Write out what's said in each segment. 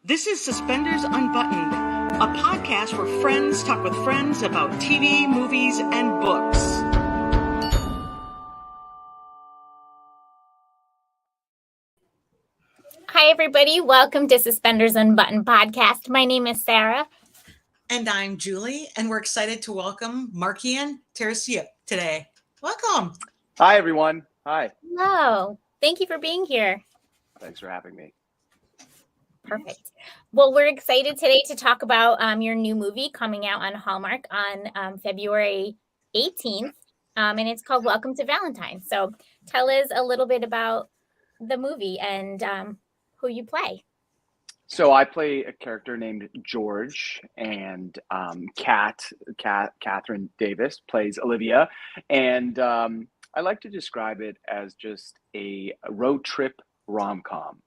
This is Suspenders Unbuttoned, a podcast where friends talk with friends about TV, movies, and books. Hi, everybody. Welcome to Suspenders Unbuttoned podcast. My name is Sarah. And I'm Julie, and we're excited to welcome Markian Tarasiuk today. Welcome. Hi, everyone. Hi. Hello. Thank you for being here. Thanks for having me. Perfect. Well, we're excited today to talk about your new movie coming out on Hallmark on February 18th, and it's called Welcome to Valentine. So tell us a little bit about the movie and who you play. So I play a character named George, and Catherine Davis plays Olivia, and I like to describe it as just a road trip rom-com.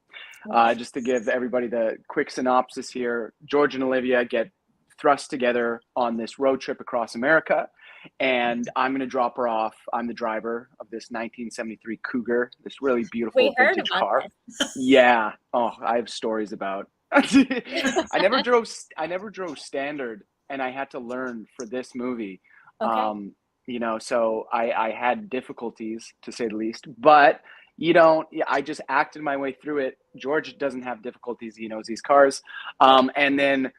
Just to give everybody the quick synopsis here, George and Olivia get thrust together on this road trip across America, and I'm going to drop her off. I'm the driver of this 1973 Cougar, this really beautiful vintage car. Yeah. Oh, I have stories about. I never drove standard, and I had to learn for this movie. Okay. So I had difficulties, to say the least, but I just acted my way through it. George doesn't have difficulties. He knows these cars. And then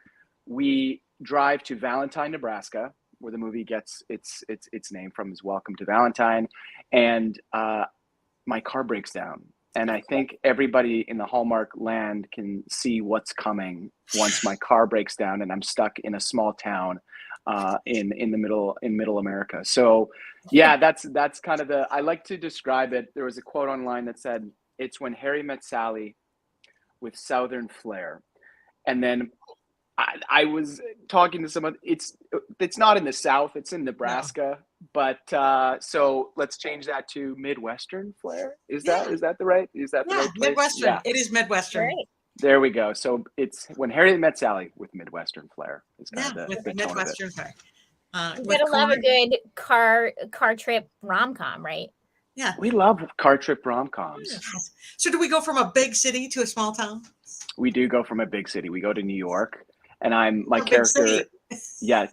we drive to Valentine, Nebraska, where the movie gets its name from, is Welcome to Valentine. And my car breaks down. And I think everybody in the Hallmark land can see what's coming once my car breaks down and I'm stuck in a small town in middle America. So yeah, that's kind of I like to describe it. There was a quote online that said, "It's when Harry met Sally with Southern flair." And then I was talking to someone. It's not in the South. It's in Nebraska. No. But so let's change that to Midwestern flair. Is that the right place? Midwestern. Yeah. It is Midwestern. Right. There we go. So it's when Harry met Sally with Midwestern flair. Is kind of the Midwestern flair. You gotta love a good car trip rom-com, right? Yeah. We love car trip rom-coms. Yeah. So do we go from a big city to a small town? We do go from a big city. We go to New York, and my character. Yeah,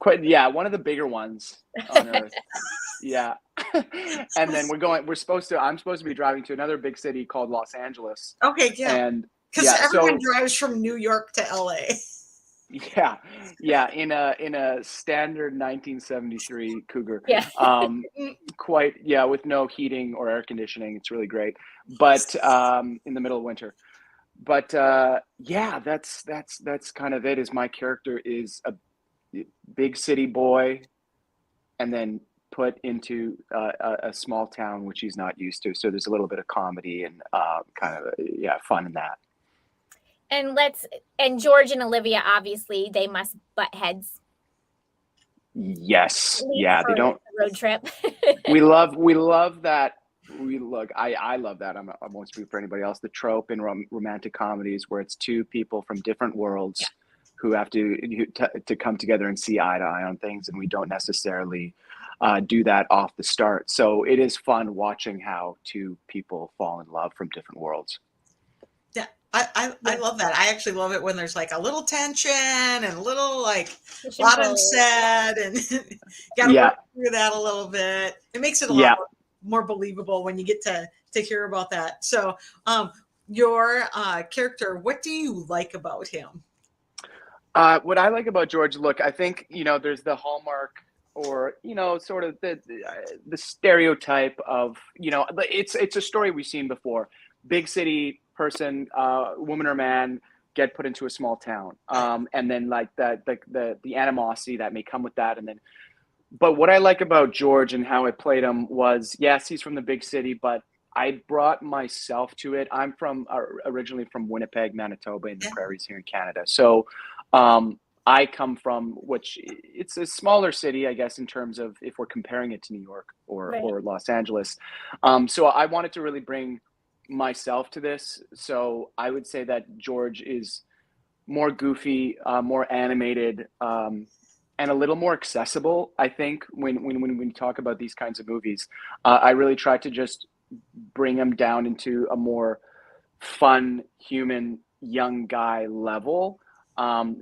one of the bigger ones on earth. Yeah. And then I'm supposed to be driving to another big city called Los Angeles. Okay, yeah. And because everyone drives from New York to LA. Yeah, in a standard 1973 Cougar. Yeah. With no heating or air conditioning. It's really great. But in the middle of winter. But that's kind of it. Is my character is a big city boy, and then put into a small town which he's not used to. So there's a little bit of comedy and fun in that. And George and Olivia, obviously, they must butt heads. Yes. Yeah, they don't. Road trip. we love that. I love that. I won't speak for anybody else. The trope in romantic comedies where it's two people from different worlds who have to come together and see eye to eye on things, and we don't necessarily do that off the start. So it is fun watching how two people fall in love from different worlds. Yeah, I love that. I actually love it when there's like a little tension and a little like a lot unsaid, and got to work through that a little bit. It makes it a lot more believable when you get to hear about that. So your character, what do you like about him? What I like about George, look, I think, there's the Hallmark or, sort of the stereotype of, it's a story we've seen before. Big city person, woman or man, get put into a small town. And then like the animosity that may come with that. But what I like about George and how I played him was, yes, he's from the big city, but I brought myself to it. I'm originally from Winnipeg, Manitoba, in the prairies here in Canada. So I come from, which it's a smaller city, I guess, in terms of if we're comparing it to New York or Los Angeles. So I wanted to really bring myself to this. So I would say that George is more goofy, more animated, and a little more accessible. I think when we talk about these kinds of movies, I really try to just bring him down into a more fun, human young guy level.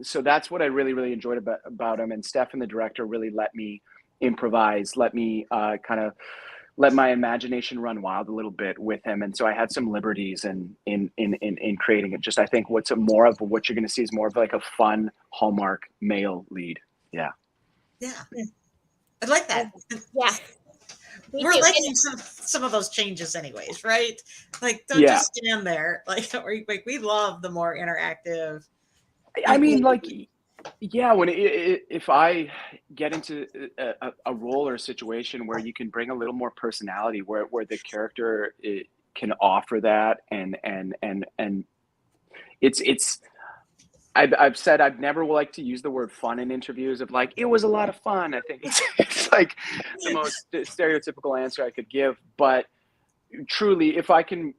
So that's what I really, really enjoyed about him. And Stefan, the director, really let me improvise, let me kind of let my imagination run wild a little bit with him. And so I had some liberties in creating it. Just, I think what's more of what you're going to see is more of like a fun Hallmark male lead. Yeah. Yeah. I like that. Yeah. We're liking some of those changes anyways, right? Like, don't just stand there. Like, we love the more interactive. I mean, like, yeah, when if I get into a role or a situation where you can bring a little more personality, where the character can offer that, and it's I've said I've never liked to use the word fun in interviews of like, it was a lot of fun. I think it's like the most stereotypical answer I could give. But truly, if I can,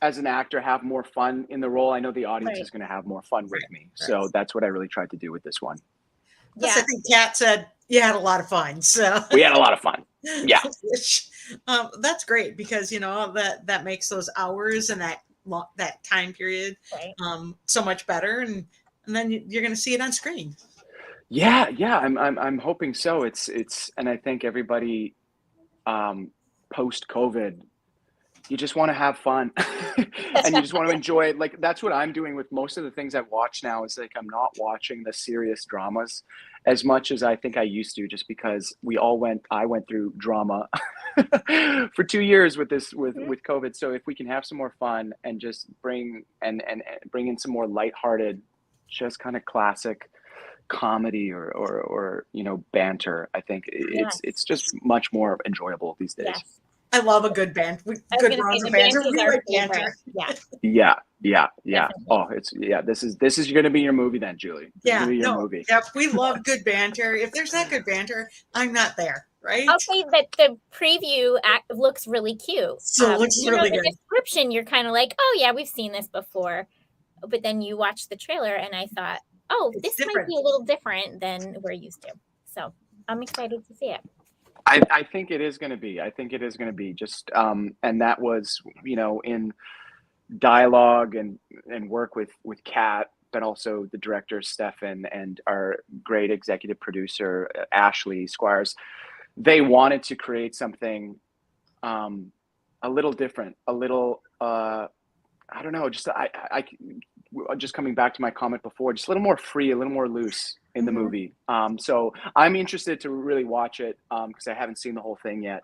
as an actor, have more fun in the role, I know the audience is going to have more fun with me. So that's what I really tried to do with this one. Yeah. I think Kat said you had a lot of fun. So we had a lot of fun. Yeah. That's great, because, you know, that makes those hours and that time period so much better. And then you're going to see it on screen. Yeah. I'm hoping so. It's and I think everybody post COVID, you just want to have fun and you just want to enjoy it. Like, that's what I'm doing with most of the things I watch now, is like, I'm not watching the serious dramas as much as I think I used to, just because I went through drama for 2 years with COVID. So if we can have some more fun and just bring in some more lighthearted, just kind of classic comedy or you know, banter, I think it's just much more enjoyable these days. Yes. I love a good banter. Good runs of banter. We like banter. Yeah. Oh, this is going to be your movie then, Julie. Movie. Yep. We love good banter. If there's not good banter, I'm not there. Right. I'll say that the preview looks really cute. So it looks really good. The description, you're kind of like, oh yeah, we've seen this before, but then you watch the trailer, and I thought, oh, this might be a little different than we're used to. So I'm excited to see it. I think it is going to be. Just and that was, you know, in dialogue and work with Kat, but also the director Stefan and our great executive producer Ashley Squires. They wanted to create something a little different, a little I don't know, just I just coming back to my comment before, just a little more free, a little more loose in the movie. So I'm interested to really watch it because I haven't seen the whole thing yet,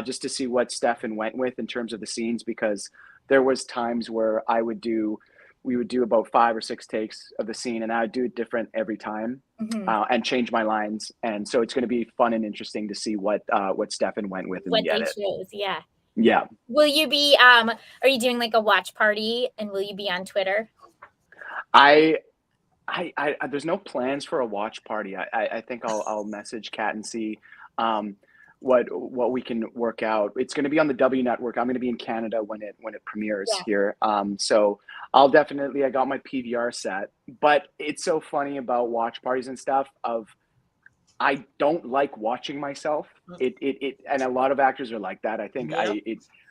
just to see what Stefan went with in terms of the scenes, because there was times where we would do about 5 or 6 takes of the scene, and I would do it different every time and change my lines. And so it's going to be fun and interesting to see what Stefan went with in the edit. Yeah. Will you be are you doing like a watch party, and will you be on Twitter? I there's no plans for a watch party. I think I'll message Kat and see what we can work out. It's going to be on the W Network. I'm going to be in Canada when it premieres here. So I'll definitely, I got my PVR set, but it's so funny about watch parties and stuff I don't like watching myself. It and a lot of actors are like that. I think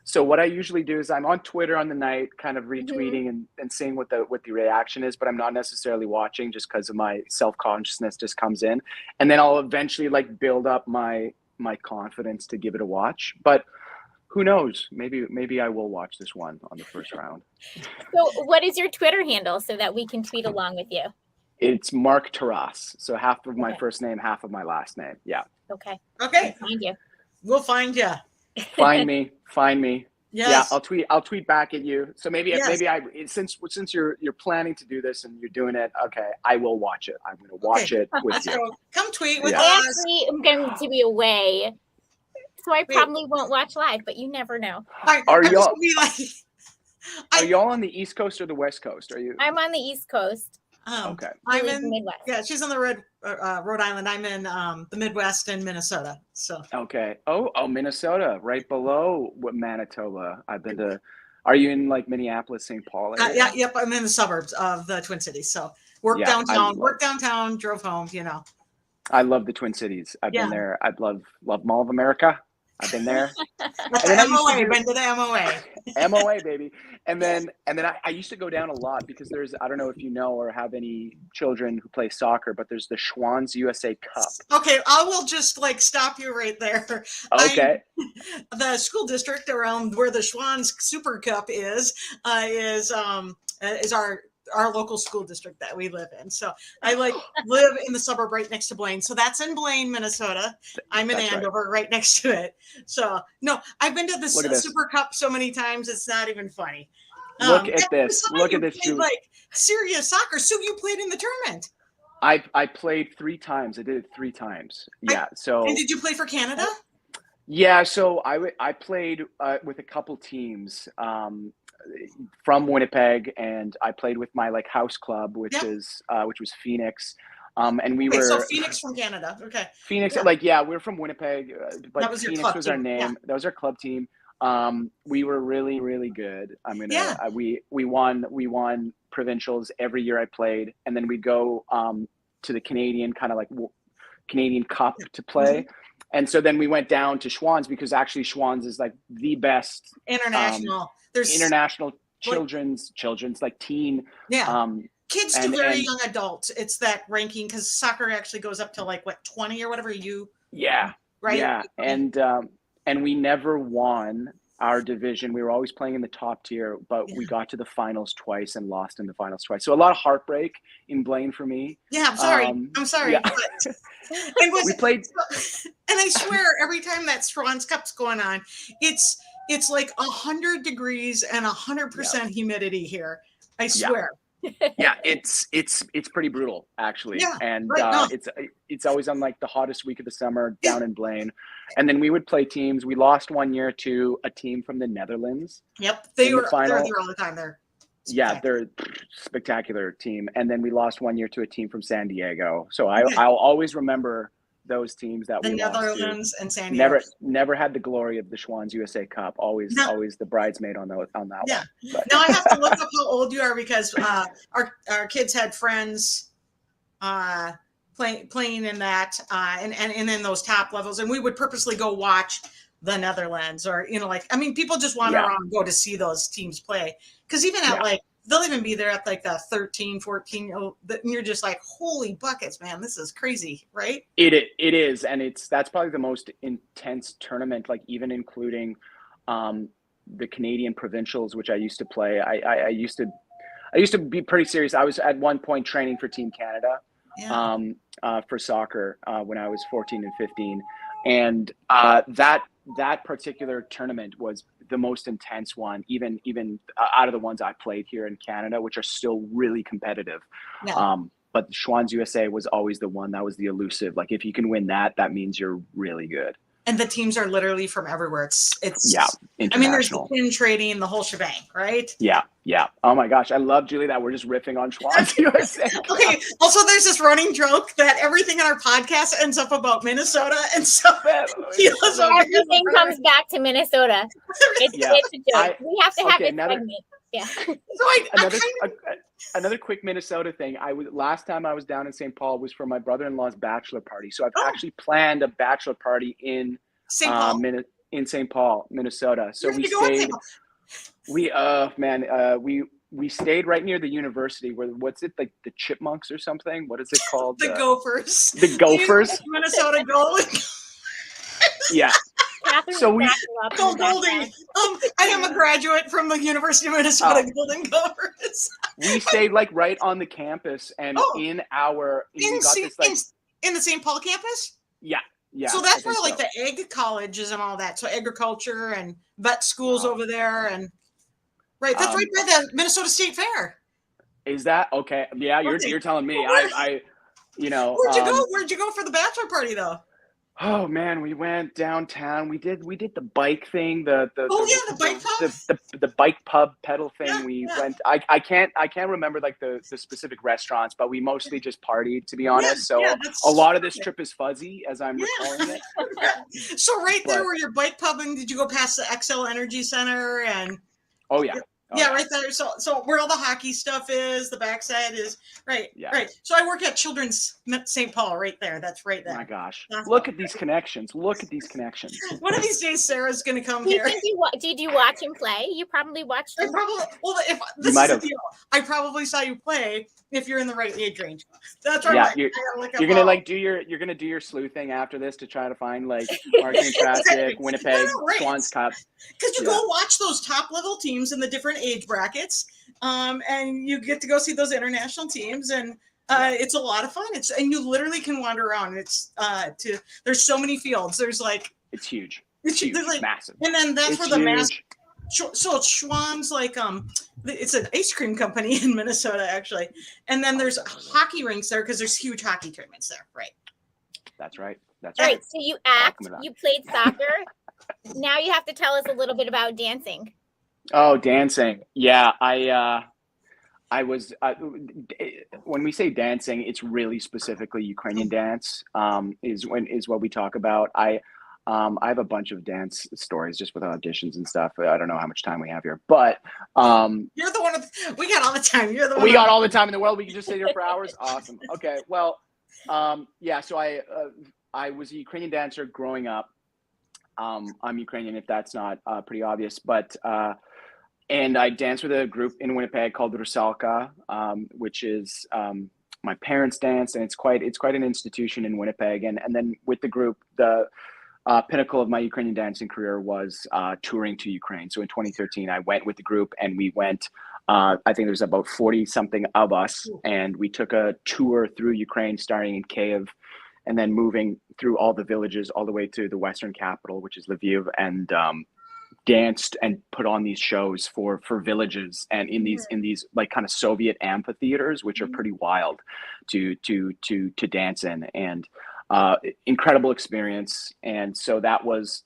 so what I usually do is I'm on Twitter on the night, kind of retweeting and seeing what the reaction is, but I'm not necessarily watching, just because of my self-consciousness just comes in. And then I'll eventually like build up my confidence to give it a watch. But who knows? Maybe I will watch this one on the first round. So what is your Twitter handle so that we can tweet along with you? It's Mark Taras. So half of my first name, half of my last name. Yeah. Okay. We'll find you. We'll find you. Find me. Yes. Yeah, I'll tweet back at you. So maybe since you're planning to do this and you're doing it, okay, I will watch it. I'm going to watch it with you. Come tweet with us. I actually am going to be away, so I probably won't watch live, but you never know. Are y'all on the East Coast or the West Coast? I'm on the East Coast. Okay. I'm in the Midwest. Yeah, she's on the Rhode Island. I'm in the Midwest in Minnesota. So okay. Oh, Minnesota, right below Manitoba. I've been to. Are you in like Minneapolis, St. Paul area? Yep. I'm in the suburbs of the Twin Cities. So work downtown, drove home. You know. I love the Twin Cities. I've been there. I love Mall of America. I've been there. That's the MOA, been to the MOA. MOA, baby. And then I used to go down a lot because I don't know if you know or have any children who play soccer, but there's the Schwann's USA Cup. Okay, I will just like stop you right there. Okay. The school district around where the Schwann's Super Cup is our local school district that we live in. So I live in the suburb right next to Blaine. So that's in Blaine, Minnesota. I'm in Andover, right next to it. So no, I've been to the Super Cup so many times, it's not even funny. Look at this. Look at this. Like serious soccer. So you played in the tournament? I played 3 times. I did it 3 times. Yeah. And did you play for Canada? Yeah. So I played with a couple teams from Winnipeg, and I played with my house club, which was Phoenix. And we were so Phoenix from Canada. Okay. Phoenix, we're from Winnipeg, but that was Phoenix was our name. Yeah. That was our club team. We were really, really good. We won provincials every year I played, and then we'd go to the Canadian Canadian Cup to play. Mm-hmm. And so then we went down to Schwann's because actually Schwann's is the best international. There's international children's teen. Yeah. Kids to very young adults. It's that ranking because soccer actually goes up to 20 or whatever you. Yeah. Right. Yeah. And we never won our division. We were always playing in the top tier, but we got to the finals twice and lost in the finals twice. So a lot of heartbreak in Blaine for me. Yeah, I'm sorry. I'm sorry. Yeah. We played. And I swear, every time that Schwann's Cup's going on, it's 100 degrees and 100% humidity here. I swear. Yeah, it's pretty brutal actually. Yeah, and it's always on the hottest week of the summer down in Blaine. And then we would play teams. We lost one year to a team from the Netherlands. Yep, they're there all the time. They're a spectacular team. And then we lost one year to a team from San Diego. So I'll always remember those teams that we lost to. The Netherlands and San Diego. Never had the glory of the Schwann's USA Cup. Always the bridesmaid on that one. But. Now I have to look up how old you are because our kids had friends playing in that and in those top levels, and we would purposely go watch the Netherlands or people just wander around and go to see those teams play because even at they'll even be there at the 13, 14 year old, and you're just holy buckets, man, this is crazy, right? It is, and that's probably the most intense tournament, even including the Canadian provincials, which I used to play. I used to be pretty serious. I was at one point training for Team Canada for soccer when I was 14 and 15, and that particular tournament was the most intense one, even out of the ones I played here in Canada, which are still really competitive. Yeah. But Schwann's USA was always the one that was the elusive. If you can win that means you're really good. And the teams are literally from everywhere. It's there's the pin trading, the whole shebang, right? Yeah. Oh my gosh, I love, Julie, that we're just riffing on Schwann's USA. Okay. Also, there's this running joke that everything in our podcast ends up about Minnesota, and so everything comes back to Minnesota. It's a joke. We have to have it segment. Yeah. So another quick Minnesota thing. Last time I was down in St. Paul was for my brother-in-law's bachelor party. So I've actually planned a bachelor party in St. Paul, Minnesota. So we stayed right near the university where what's it the Chipmunks or something? What is it called? The Gophers. The Gophers. Minnesota Gold. Yeah. So Goldie. I am a graduate from the University of Minnesota Golden Gophers. We stayed right on the campus, and in the St. Paul campus. Yeah. So that's where the ag colleges and all that. So agriculture and vet schools over there, and that's right by the Minnesota State Fair. Is that okay? Yeah, you're telling me. Where'd you go? Where'd you go for the bachelor party though? Oh man, we went downtown. We did the bike thing, the bike pub, the bike pub pedal thing. Yeah, we went. I can't remember the specific restaurants, but we mostly just partied, to be honest. So a lot of this trip is fuzzy as I'm recalling it. So there where your bike pub, and did you go past the XL Energy Center and? Oh yeah. Yeah, right there. So where all the hockey stuff is, the backside is right. Yeah. Right. So I work at Children's St. Paul right there. That's right there. My gosh. That's Look at these connections. Look at these connections. One of these days, Sarah's going to come Do you here. think did you watch him play? You probably watched him. If this is the deal, I probably saw you play if you're in the right age range. That's right. Yeah, you're gonna like do your sleuthing after this to try to find like Markian Tarasiuk, Winnipeg, Swans Cup. Because you go watch those top level teams in the different age brackets, and you get to go see those international teams, and it's a lot of fun. And you literally can wander around. There's so many fields. There's like it's huge. It's huge, like, massive. And then that's where the mass. So Schwann's like it's an ice cream company in Minnesota actually, and then there's hockey rinks there because there's huge hockey tournaments there, right? That's right. That's right. right. So you you played soccer. Now you have to tell us a little bit about dancing. Oh, dancing. Yeah, I was when we say dancing, it's really specifically Ukrainian dance. Is what we talk about. I have a bunch of dance stories just with auditions and stuff. I don't know how much time we have here, but you're the one. We got all the time. You're the one. We got all the time in the world. We can just sit here for hours. Awesome. Okay. Well, yeah. So I was a Ukrainian dancer growing up. I'm Ukrainian, if that's not pretty obvious, but and I danced with a group in Winnipeg called Rusalka, which is my parents' dance, and it's quite an institution in Winnipeg. And then with the group, the pinnacle of my Ukrainian dancing career was touring to Ukraine. So in 2013, I went with the group, and we went. I think there's about 40 something of us, and we took a tour through Ukraine, starting in Kyiv, and then moving through all the villages all the way to the western capital, which is Lviv, and danced and put on these shows for villages and in these like kind of Soviet amphitheaters, which are pretty wild to dance in, and incredible experience. And so that was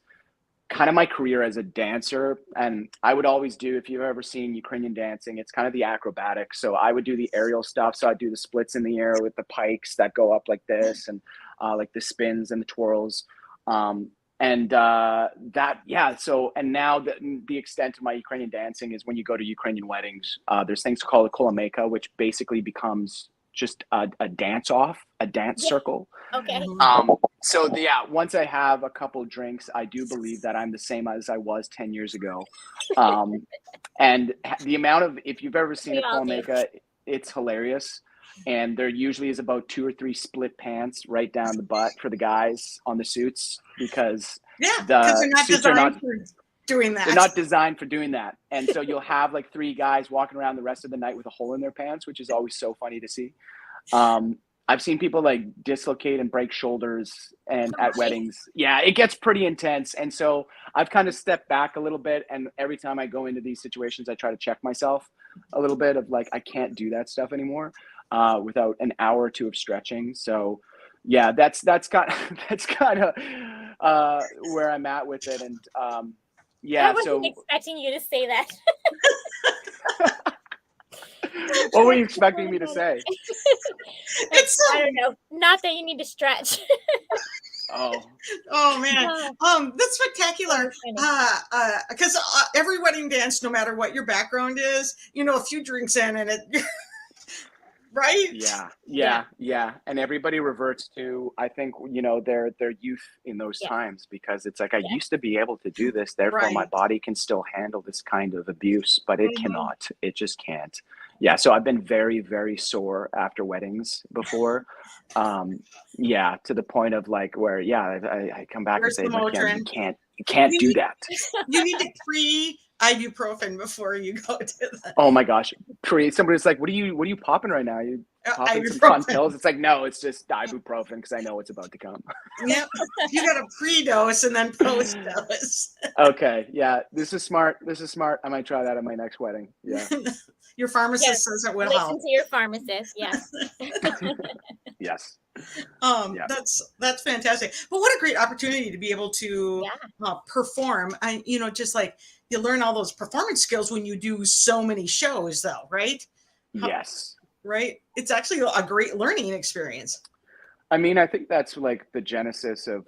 kind of my career as a dancer. And I would always do, if you've ever seen Ukrainian dancing, it's kind of the acrobatics. So I would do the aerial stuff. So I'd do the splits in the air with the pikes that go up like this, and like the spins and the twirls. And now the extent of my Ukrainian dancing is when you go to Ukrainian weddings, there's things called a kolomeka, which basically becomes just a dance circle. Okay. Once I have a couple drinks, I do believe that I'm the same as I was 10 years ago. And the amount of, if you've ever seen a kolomeka, it's hilarious. And there usually is about 2 or 3 split pants right down the butt for the guys on the suits, because they're not designed for doing that. They're not designed for doing that. And so you'll have like 3 guys walking around the rest of the night with a hole in their pants, which is always so funny to see. I've seen people like dislocate and break shoulders and at weddings. Yeah, it gets pretty intense. And so I've kind of stepped back a little bit. And every time I go into these situations, I try to check myself a little bit of like, I can't do that stuff anymore without an hour or 2 of stretching. So yeah, that's kind of where I'm at with it. And I wasn't expecting you to say that. What were you expecting me to say? I don't know. Not that you need to stretch. Oh man. That's spectacular. Because every wedding dance, no matter what your background is, a few drinks in and it right? Yeah. And everybody reverts to, I think, their youth in those times, because it's like, I used to be able to do this, therefore my body can still handle this kind of abuse, but it cannot. It just can't. Yeah, so I've been very, very sore after weddings before. To the point of like where, I come back and say, you can't do that. You need to pre-ibuprofen before you go to that. Oh my gosh. Somebody's like, what are you popping right now? You popping some fun pills? It's like, no, it's just ibuprofen because I know it's about to come. Yep. You got a pre-dose and then post-dose. Okay. Yeah. This is smart. I might try that at my next wedding. Yeah. Your pharmacist says it will help. Listen to your pharmacist. Yes. Yes. That's fantastic. But what a great opportunity to be able to perform. Just like you learn all those performance skills when you do so many shows, though, right? Yes. Right. It's actually a great learning experience. I mean, I think that's like the genesis of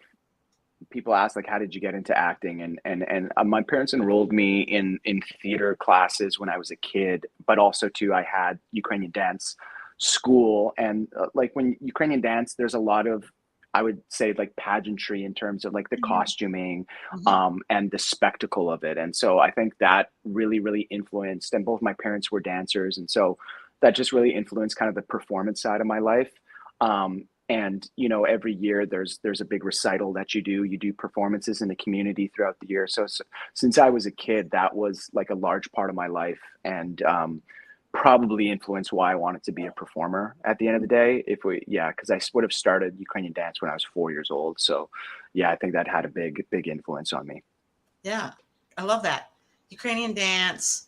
people ask like, how did you get into acting? And my parents enrolled me in theater classes when I was a kid, but also too, I had Ukrainian dance school. And like when Ukrainian dance, there's a lot of, I would say like pageantry in terms of like the costuming, and the spectacle of it. And so I think that really, really influenced, and both my parents were dancers. And so that just really influenced kind of the performance side of my life. And, you know, every year there's a big recital that you do performances in the community throughout the year. So since I was a kid, that was like a large part of my life, and probably influenced why I wanted to be a performer at the end of the day. Because I would have started Ukrainian dance when I was 4 years old. So yeah, I think that had a big influence on me. Yeah, I love that. Ukrainian dance,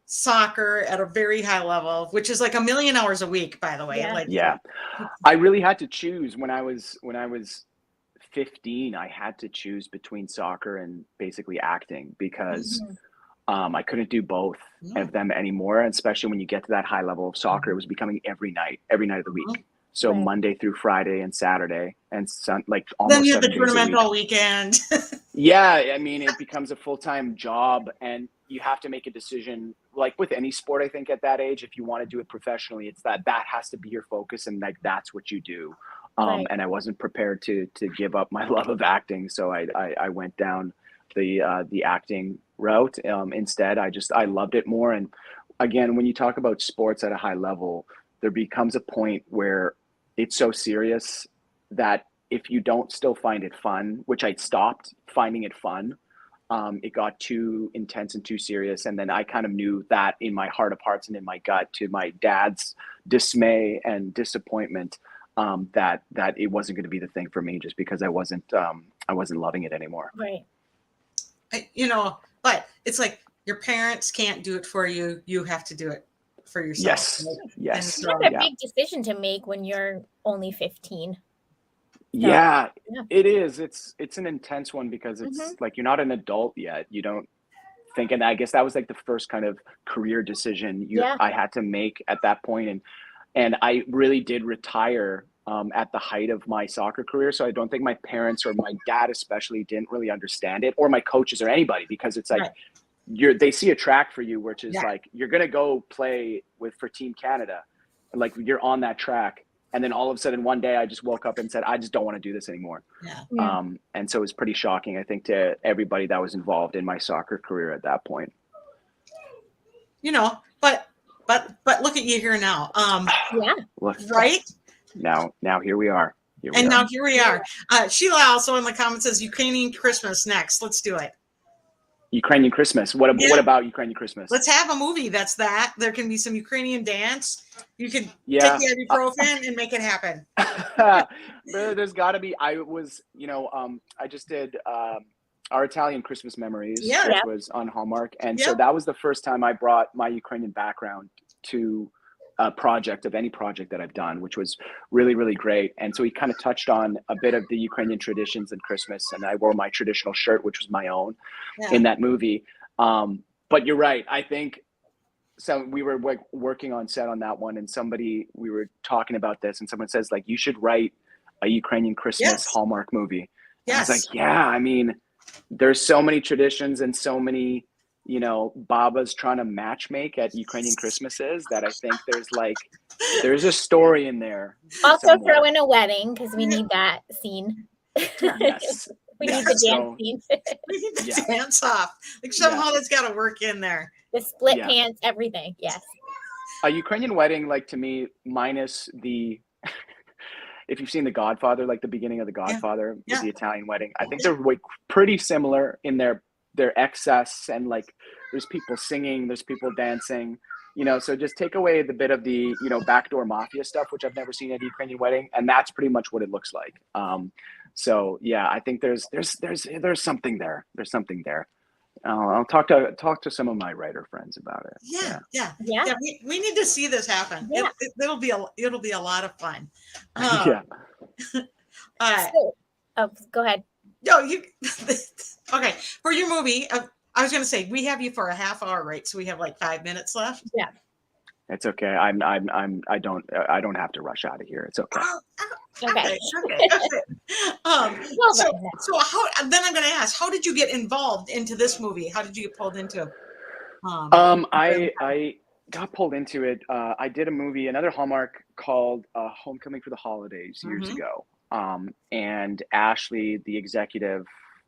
soccer at a very high level, which is like 1 million hours a week, by the way. Yeah. I really had to choose when I was 15. I had to choose between soccer and basically acting, because I couldn't do both of them anymore. And especially when you get to that high level of soccer, it was becoming every night of the week. So Monday through Friday and Saturday and like almost then you have the 7 days a tournament week. all weekend. Yeah, I mean, it becomes a full-time job, and you have to make a decision. Like with any sport, I think at that age, if you want to do it professionally, it's that has to be your focus, and like that's what you do. And I wasn't prepared to give up my love of acting, so I went down the acting route instead. I loved it more. And again, when you talk about sports at a high level, there becomes a point where it's so serious that if you don't still find it fun, which I stopped finding it fun, it got too intense and too serious. And then I kind of knew that in my heart of hearts and in my gut, to my dad's dismay and disappointment, that it wasn't going to be the thing for me, just because I wasn't loving it anymore. Right. You know, but it's like your parents can't do it for you. You have to do it for yourself. Yes. Right? Yes. It's not a big decision to make when you're only 15. Yeah, it is. It's an intense one, because it's like, you're not an adult yet. You don't think, and I guess that was like the first kind of career decision I had to make at that point. And I really did retire at the height of my soccer career. So I don't think my parents, or my dad especially, didn't really understand it, or my coaches or anybody, because it's like they see a track for you, which is like, you're going to go play for Team Canada. And like, you're on that track. And then all of a sudden one day I just woke up and said, I just don't want to do this anymore. And so it was pretty shocking, I think, to everybody that was involved in my soccer career at that point. You know, but look at you here now. Right? Now here we are. Now here we are. Sheila also in the comments says Ukrainian Christmas next. Let's do it. Ukrainian Christmas. What about Ukrainian Christmas? Let's have a movie that's that. There can be some Ukrainian dance. You can take the ibuprofen and make it happen. There's got to be. I just did Our Italian Christmas Memories, which was on Hallmark. And so that was the first time I brought my Ukrainian background to a project, of any project that I've done, which was really, really great. And so he kind of touched on a bit of the Ukrainian traditions and Christmas, and I wore my traditional shirt, which was my own, in that movie. But you're right. I think so. We were working on set on that one, and we were talking about this, and someone says, like, you should write a Ukrainian Christmas Hallmark movie. Yes. I was like, I mean, there's so many traditions and so many, babas trying to matchmake at Ukrainian Christmases, that I think there's a story in there. Also somewhere. throw in a wedding, because we need that scene. Yes. We need the dance scene. We need the dance off. Like somehow that's got to work in there. The split pants, everything. Yes. A Ukrainian wedding, like, to me, minus the, if you've seen The Godfather, like the beginning of The Godfather with the Italian wedding, I think they're pretty similar in their excess, and like there's people singing, there's people dancing, so just take away the bit of the, backdoor mafia stuff, which I've never seen at a Ukrainian wedding. And that's pretty much what it looks like. So yeah, I think there's something there. There's something there. I'll talk to some of my writer friends about it. Yeah. We need to see this happen. Yeah. It'll be a lot of fun. Go ahead. No, okay. For your movie, I was going to say, we have you for a half hour, right? So we have like 5 minutes left. Yeah. It's okay. I don't have to rush out of here. It's okay. Okay. Well, So how, then I'm going to ask, how did you get involved into this movie? How did you get pulled into I got pulled into it. I did a movie, another Hallmark called Homecoming for the Holidays years ago. And Ashley, the executive,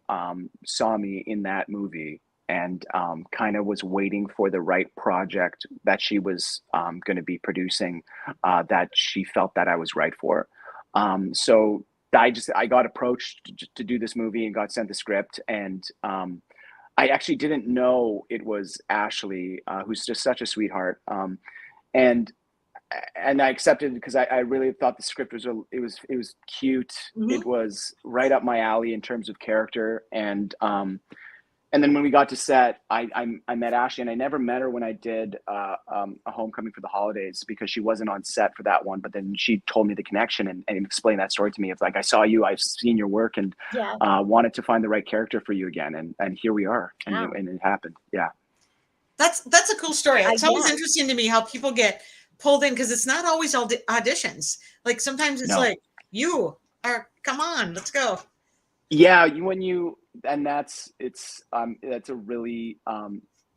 saw me in that movie and kind of was waiting for the right project that she was going to be producing that she felt that I was right for. So I got approached to do this movie and got sent the script, and I actually didn't know it was Ashley, who's just such a sweetheart. And I accepted because I really thought the script was it was cute. It was right up my alley in terms of character. And then when we got to set, I met Ashley, and I never met her when I did a Homecoming for the Holidays because she wasn't on set for that one. But then she told me the connection and explained that story to me. It's like, I saw you, I've seen your work, and wanted to find the right character for you again. And here we are. And it happened. Yeah. That's a cool story. It's always interesting to me how people get pulled in, because it's not always auditions. Like sometimes it's like, come on, let's go. Yeah, that's a really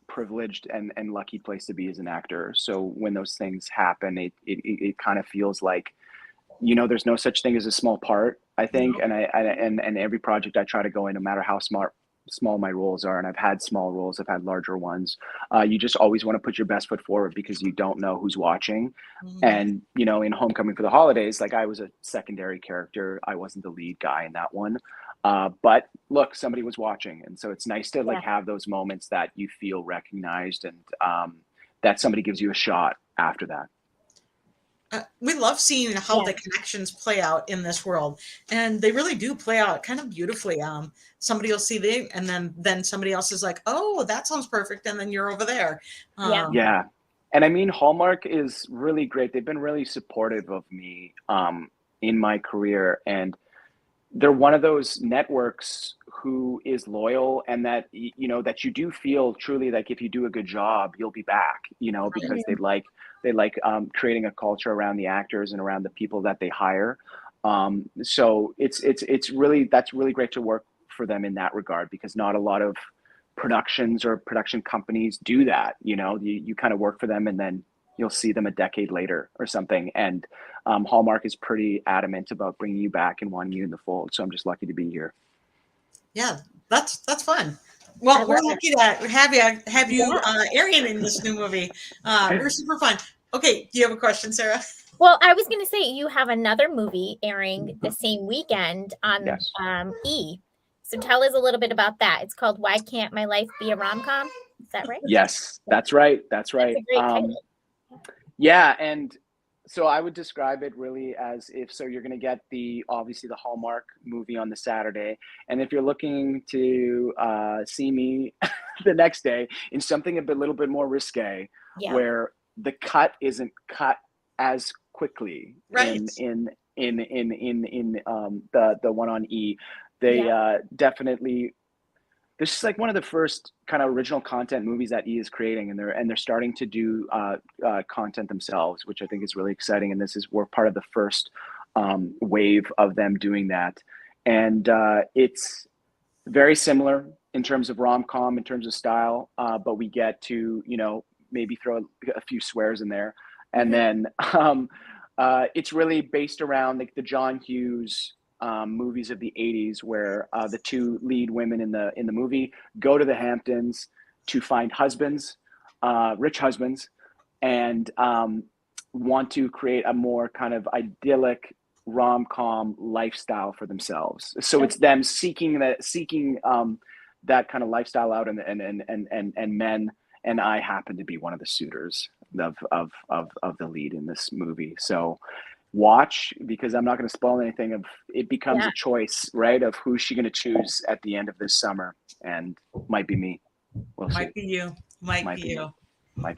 privileged and lucky place to be as an actor. So when those things happen, it kind of feels like, there's no such thing as a small part, I think. And every project I try to go in, no matter how small my roles are, and I've had small roles, I've had larger ones, you just always want to put your best foot forward because you don't know who's watching. And in Homecoming for the Holidays, like, I was a secondary character, I wasn't the lead guy in that one, but look, somebody was watching, and so it's nice to have those moments that you feel recognized, and that somebody gives you a shot after that. We love seeing how the connections play out in this world, and they really do play out kind of beautifully. Somebody will see and then somebody else is like, oh, that sounds perfect, and then you're over there. Yeah. And I mean, Hallmark is really great. They've been really supportive of me in my career, and they're one of those networks who is loyal, and that that you do feel truly like if you do a good job, you'll be back, because they like creating a culture around the actors and around the people that they hire. So it's really, that's really great to work for them in that regard, because not a lot of productions or production companies do that. You kind of work for them and then you'll see them a decade later or something. And Hallmark is pretty adamant about bringing you back and wanting you in the fold. So I'm just lucky to be here. Yeah, that's fun. Well, we're lucky to have you Arian in this new movie. We're super fun. Okay, do you have a question, Sarah? Well, I was going to say, you have another movie airing the same weekend on E! So tell us a little bit about that. It's called Why Can't My Life Be a Rom-Com? Is that right? Yes, that's right. That's right. That's a great title. Yeah, and so I would describe it really as you're going to get obviously the Hallmark movie on the Saturday, and if you're looking to see me the next day in something a little bit more risque, where the cut isn't cut as quickly, right? In the one on E, they definitely. This is like one of the first kind of original content movies that E is creating, and they're starting to do content themselves, which I think is really exciting. And we're part of the first wave of them doing that, and it's very similar in terms of rom-com, in terms of style, but we get to maybe throw a few swears in there, and then it's really based around like the John Hughes movies of the 80s, where the two lead women in the movie go to the Hamptons to find husbands, rich husbands, and want to create a more kind of idyllic rom-com lifestyle for themselves. So it's them seeking that kind of lifestyle out, and men, and I happen to be one of the suitors of the lead in this movie. So watch, because I'm not going to spoil anything. It becomes a choice, right, of who's she going to choose at the end of this summer, and might be me. Might be you. Might be you. I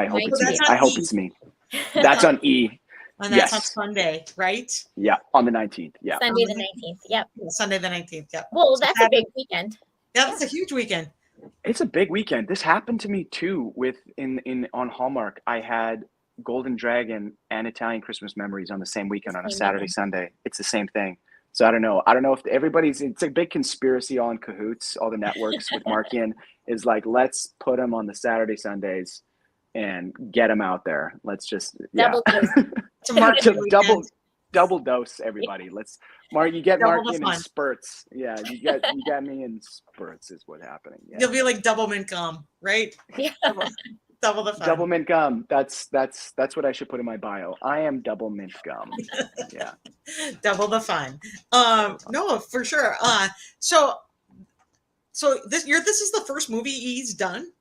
hope it's me. I hope it's me. That's on E. And that's on Sunday, right? Yeah, on the 19th. Yeah, Sunday the 19th. Yep. Sunday the 19th. Yep. Well, that's a big weekend. Yeah, that's a huge weekend. It's a big weekend. This happened to me too on Hallmark. I had Golden Dragon and Italian Christmas Memories on the same weekend on a Same Saturday, weekend. Sunday. It's the same thing. So I don't know if it's a big conspiracy all in cahoots. All the networks with Markian is like, let's put them on the Saturday, Sundays and get them out there. Let's just, Double dose. To market So weekend. double dose everybody. You get Double the Markian in fun. spurts. Yeah, you got me in spurts is what's happening. Yeah. You'll be like double mint gum, right? Yeah. Double the fun. Double mint gum. That's what I should put in my bio. I am double mint gum. Yeah. Double the fun. No, for sure. So this is the first movie he's done.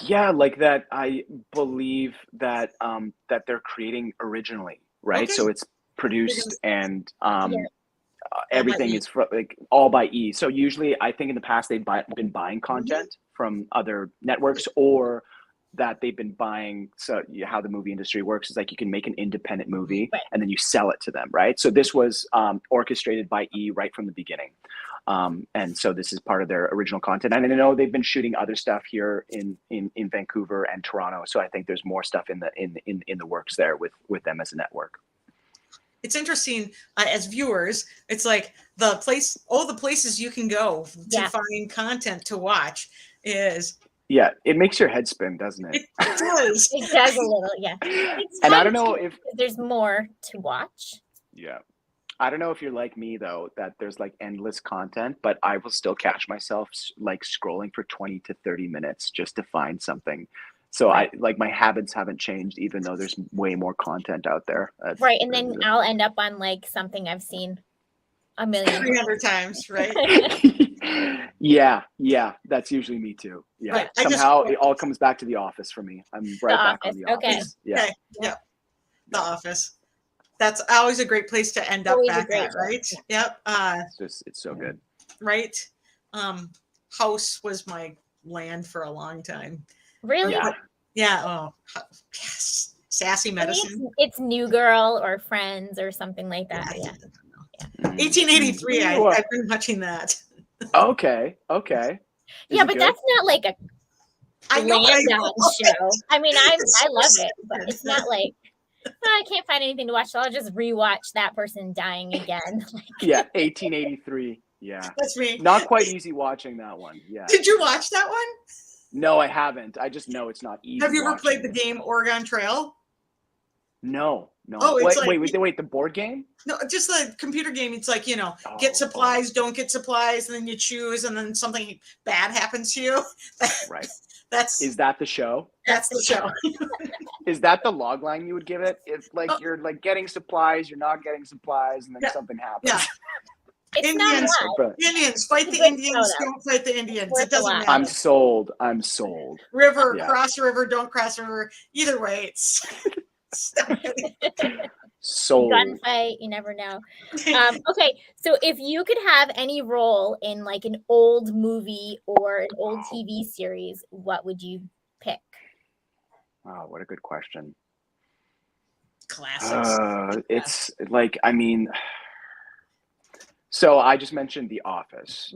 Yeah, like that. I believe that that they're creating originally, right? Okay. So it's produced and everything E. is like all by E. So usually, I think in the past they've been buying content from other networks, or that they've been buying. So how the movie industry works is like you can make an independent movie and then you sell it to them, right? So this was orchestrated by E right from the beginning. And so this is part of their original content. And I know they've been shooting other stuff here in Vancouver and Toronto. So I think there's more stuff in the works there with them as a network. It's interesting as viewers. It's like the places you can go to find content to watch is. Yeah, it makes your head spin, doesn't it? It does. It does a little, yeah. And I don't know if there's more to watch. Yeah. I don't know if you're like me though, that there's like endless content, but I will still catch myself like scrolling for 20 to 30 minutes just to find something. So I like my habits haven't changed, even though there's way more content out there. Right. And then I'll end up on like something I've seen a million 300 times, right? Yeah, that's usually me too. Yeah, right. Somehow it all comes back to The Office for me. I'm right back on The Office. Okay. Yeah. Okay. Yeah. The Office. That's always a great place to end up back at, right? Yep. It's so good. Right. House was my land for a long time. Really? Yeah. Oh, yes. Sassy Medicine. It's New Girl or Friends or something like that. Yeah. 1883. I've been watching that. Okay. Yeah, but that's not like a land show. I mean, I love it, but it's not like I can't find anything to watch, so I'll just rewatch that person dying again. Yeah, 1883. Yeah, that's me. Not quite easy watching that one. Yeah. Did you watch that one? No, I haven't. I just know it's not easy. Have you ever played the game Oregon Trail? No. Oh, it's wait, the board game? No, just the computer game. It's like, get supplies, don't get supplies, and then you choose, and then something bad happens to you. Right. Is that the show? That's the show. Is that the log line you would give it? If you're like getting supplies, you're not getting supplies, and then something happens. Yeah. Indians fight the Indians, don't fight the Indians. It doesn't matter. I'm sold. River, cross the river, don't cross the river. Either way, it's sold. Gunfight, you never know. Okay, so if you could have any role in like an old movie or an old TV series, what would you pick? Oh, what a good question. Classics. It's like, I mean, so I just mentioned The Office.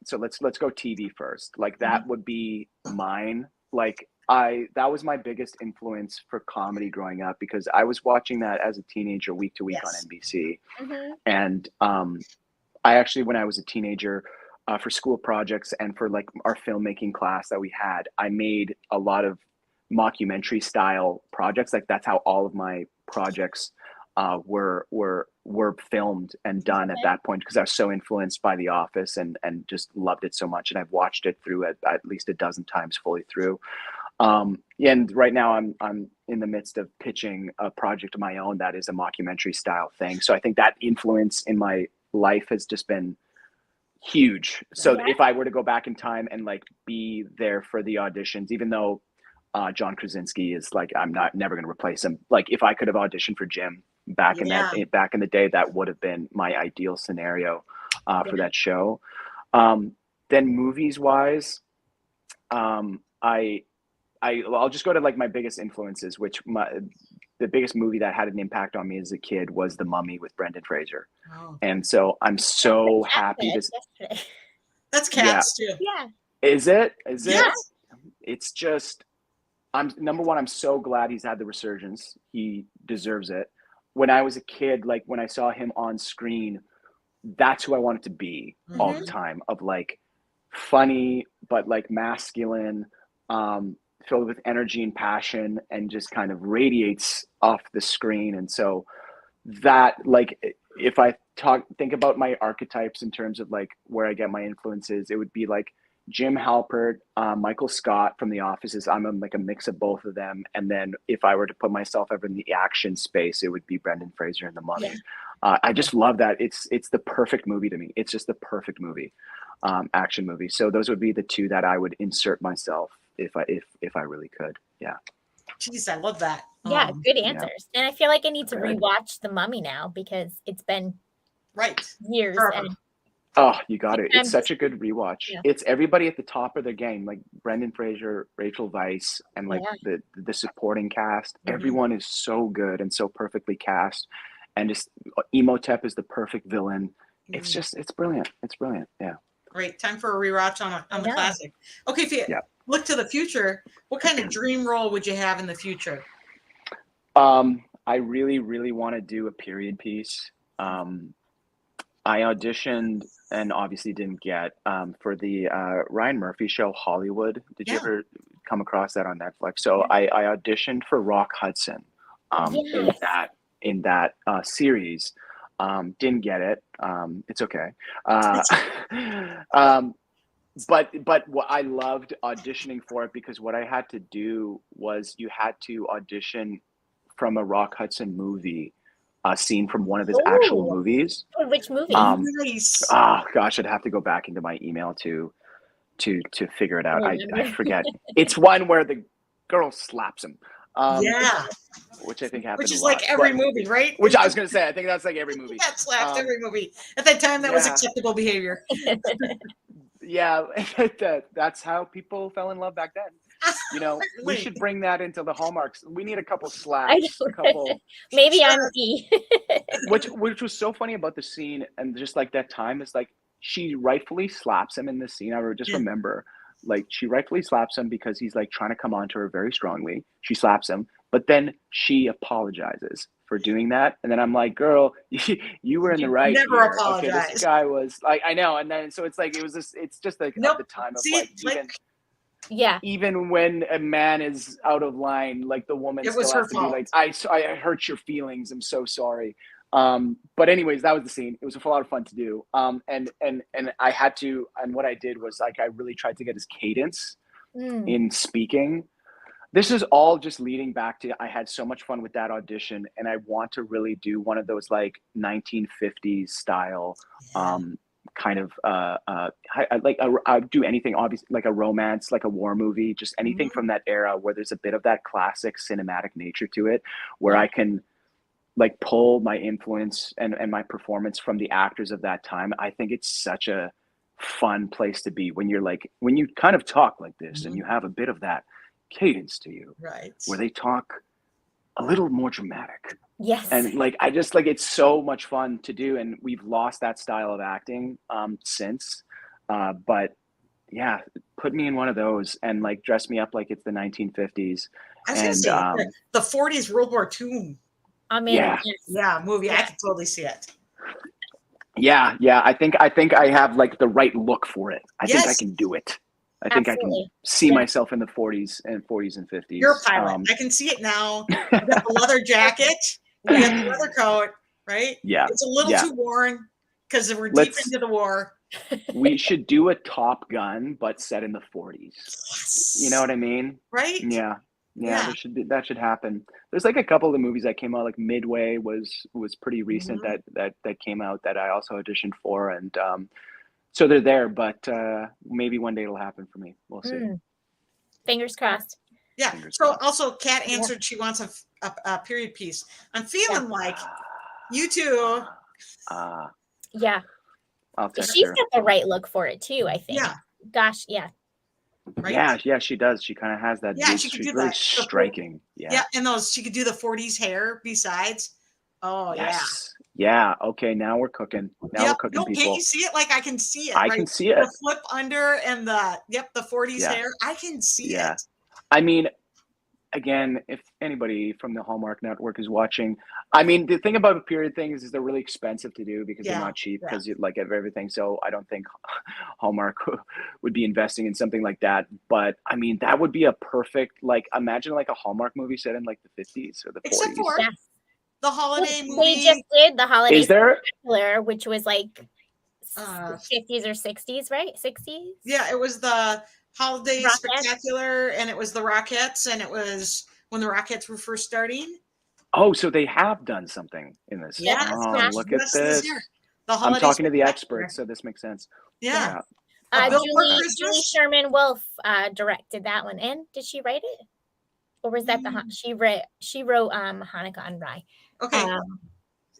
So let's go TV first. Like that would be mine. Like that was my biggest influence for comedy growing up, because I was watching that as a teenager week to week on NBC. And I actually, when I was a teenager, for school projects and for like our filmmaking class that we had, I made a lot of mockumentary style projects. Like that's how all of my projects were filmed and done at that point, because I was so influenced by The Office and just loved it so much. And I've watched it through at least a dozen times fully through. And right now I'm in the midst of pitching a project of my own that is a mockumentary style thing. So I think that influence in my life has just been huge. So if I were to go back in time and like be there for the auditions, even though John Krasinski is like, I'm never going to replace him. Like if I could have auditioned for Jim back in the day, that would have been my ideal scenario for that show. Then movies wise, I'll just go to like my biggest influences, which the biggest movie that had an impact on me as a kid was The Mummy with Brendan Fraser. And so I'm so happy to. That's Cats too. Yeah. Is it? Yeah. It's just, number one, I'm so glad he's had the resurgence. He deserves it. When I was a kid, like when I saw him on screen, that's who I wanted to be all the time, of like funny, but like masculine, filled with energy and passion, and just kind of radiates off the screen. And so that, like, if I think about my archetypes in terms of like where I get my influences, it would be like Jim Halpert, Michael Scott from The Office. I'm like a mix of both of them. And then if I were to put myself ever in the action space, it would be Brendan Fraser in The Mummy. Yeah. I just love that. It's the perfect movie to me. It's just the perfect movie, action movie. So those would be the two that I would insert myself if I really could. Yeah. Jeez, I love that. Yeah, good answers. Yeah. And I feel like I need to rewatch The Mummy now because it's been years. And oh, you got it. It's such a good rewatch. Yeah. It's everybody at the top of their game, like Brendan Fraser, Rachel Weisz, and like the supporting cast. Everyone is so good and so perfectly cast. And just Emotep is the perfect villain. It's brilliant. It's brilliant. Yeah. Great. Time for a rewatch on the classic. Okay, if you look to the future, what kind of dream role would you have in the future? I really, really want to do a period piece. I auditioned and obviously didn't get for the Ryan Murphy show, Hollywood. Did you ever come across that on Netflix? So I auditioned for Rock Hudson in that series. Didn't get it. It's okay. But what I loved auditioning for it, because what I had to do was you had to audition from a Rock Hudson movie, a scene from one of his actual movies. Which movie? Nice. Oh gosh, I'd have to go back into my email to figure it out. I forget. It's one where the girl slaps him. Which I think happened. Which is like every movie, right? Which I was going to say, I think that's like every movie. Got slapped every movie. At that time, that was acceptable behavior. Yeah, that's how people fell in love back then. You know, we should bring that into the Hallmarks. We need a couple slaps, a couple. Maybe I'm E. which was so funny about the scene, and just like that time, is like she rightfully slaps him in this scene. I just remember, like, she rightfully slaps him because he's like trying to come on to her very strongly. She slaps him, but then she apologizes for doing that, and then I'm like, girl, you were in the right. Never apologize. Okay, this guy was like, I know, and then so it's like it's just like at the time of even when a man is out of line, like the woman still has to be like, I hurt your feelings, I'm so sorry. But anyways, that was the scene. It was a lot of fun to do. And I had to, and what I did was like I really tried to get his cadence in speaking. This is all just leading back to, I had so much fun with that audition, and I want to really do one of those like 1950s style kind of I do anything, obviously, like a romance, like a war movie, just anything from that era where there's a bit of that classic cinematic nature to it, where I can like pull my influence and my performance from the actors of that time. I think it's such a fun place to be when you're like, when you kind of talk like this and you have a bit of that cadence to you, right, where they talk a little more dramatic. Yes. And like, I just like, it's so much fun to do. And we've lost that style of acting since, but yeah, put me in one of those and like dress me up like it's the 1950s. I was gonna say the 40s World War II. I mean, movie. I can totally see it. Yeah. I think I have like the right look for it. I think I can do it. I think I can see myself in the 40s and 50s. You're a pilot. I can see it now. You got the leather jacket. You got the leather coat, right? Yeah. It's a little too worn because we're deep into the war. We should do a Top Gun, but set in the 40s. Yes. You know what I mean? Right? Yeah. That should happen. There's like a couple of the movies that came out, like Midway was pretty recent that came out that I also auditioned for, and so they're there, but maybe one day it'll happen for me. We'll see. Fingers crossed. Yeah. So also, Kat answered she wants a period piece. I'm feeling like you two. Yeah. She's got the right look for it too, I think. Yeah. Gosh, yeah. Right? Yeah, she does. She kind of has that. Yeah, she could do really that. Striking. Yeah. And she could do the 40s hair besides. Oh, yes. Yeah. Okay. Now we're cooking. We're cooking, people. Can you see it? Like I can see it. I can see it. The flip under and the 40s hair. I can see it. I mean, again, if anybody from the Hallmark Network is watching, I mean, the thing about period things is they're really expensive to do because they're not cheap because you like everything. So I don't think Hallmark would be investing in something like that. But I mean, that would be a perfect, like, imagine like a Hallmark movie set in like the 50s or the 40s. Except for the holiday movie. They just did the holiday Is there? Spectacular, which was like 50s or 60s, right? 60s? Yeah, it was the Holiday Rockettes. Spectacular, and it was the Rockettes, and it was when the Rockettes were first starting. Oh, so they have done something in this. Yeah, oh, look at this. I'm talking to the experts, so this makes sense. Yeah. Julie Sherman Wolfe directed that one. And did she write it? Or was that she wrote Hanukkah on Rye. Okay.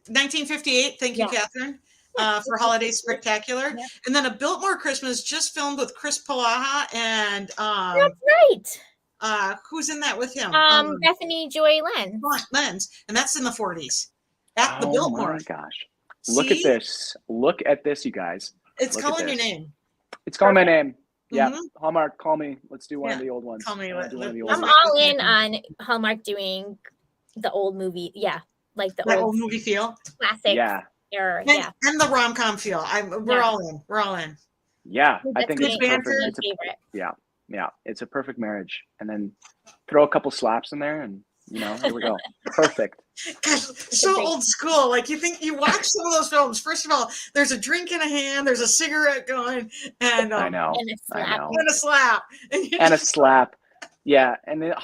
1958. Thank you, Catherine. For Holiday Spectacular. Yeah. And then A Biltmore Christmas, just filmed with Chris Palaha and that's right. Who's in that with him? Bethany Joy Lenz. And that's in the 40s. At the Biltmore. Oh my gosh. Look at this. Look at this, you guys. It's calling your name. It's calling my name. Yeah. Hallmark, call me. Let's do one of the old ones. Call me. I'm all in on Hallmark doing the old movie. Yeah. Like the old movie feel. Classic. Yeah. Era, and the rom-com feel. We're all in. We're all in. Yeah, I think it's perfect. Yeah, it's a perfect marriage. And then throw a couple slaps in there, and here we go. Perfect. Gosh, so old school. Like you watch some of those films. First of all, there's a drink in a hand, there's a cigarette going, and I know, and a slap, and a slap. Yeah, and then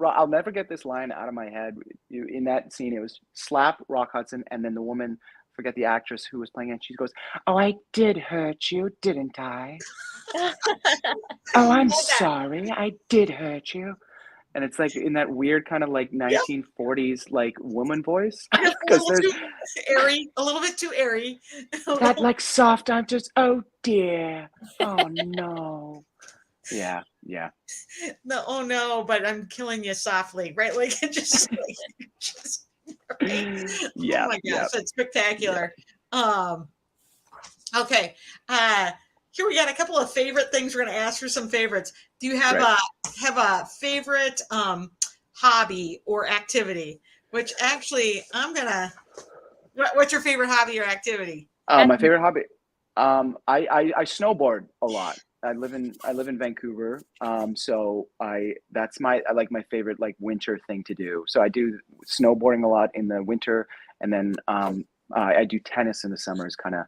I'll never get this line out of my head. In that scene, it was slap Rock Hudson, and then the woman. Forget the actress who was playing it. She goes, "Oh, I did hurt you, didn't I? Oh, I'm sorry. I did hurt you." And it's like in that weird kind of like 1940s like woman voice. Because there's airy, a little bit too airy. That like soft. I'm just. Oh dear. Oh no. Yeah. No, oh no, but I'm killing you softly, right? Like just. Yeah. Oh my gosh, that's spectacular. Okay. Here we got a couple of favorite things. We're going to ask for some favorites. Do you have a favorite hobby or activity? Which actually, what's your favorite hobby or activity? My favorite hobby. I snowboard a lot. I live in Vancouver, so that's my favorite like winter thing to do. So I do snowboarding a lot in the winter, and then I do tennis in the summers. Kind of,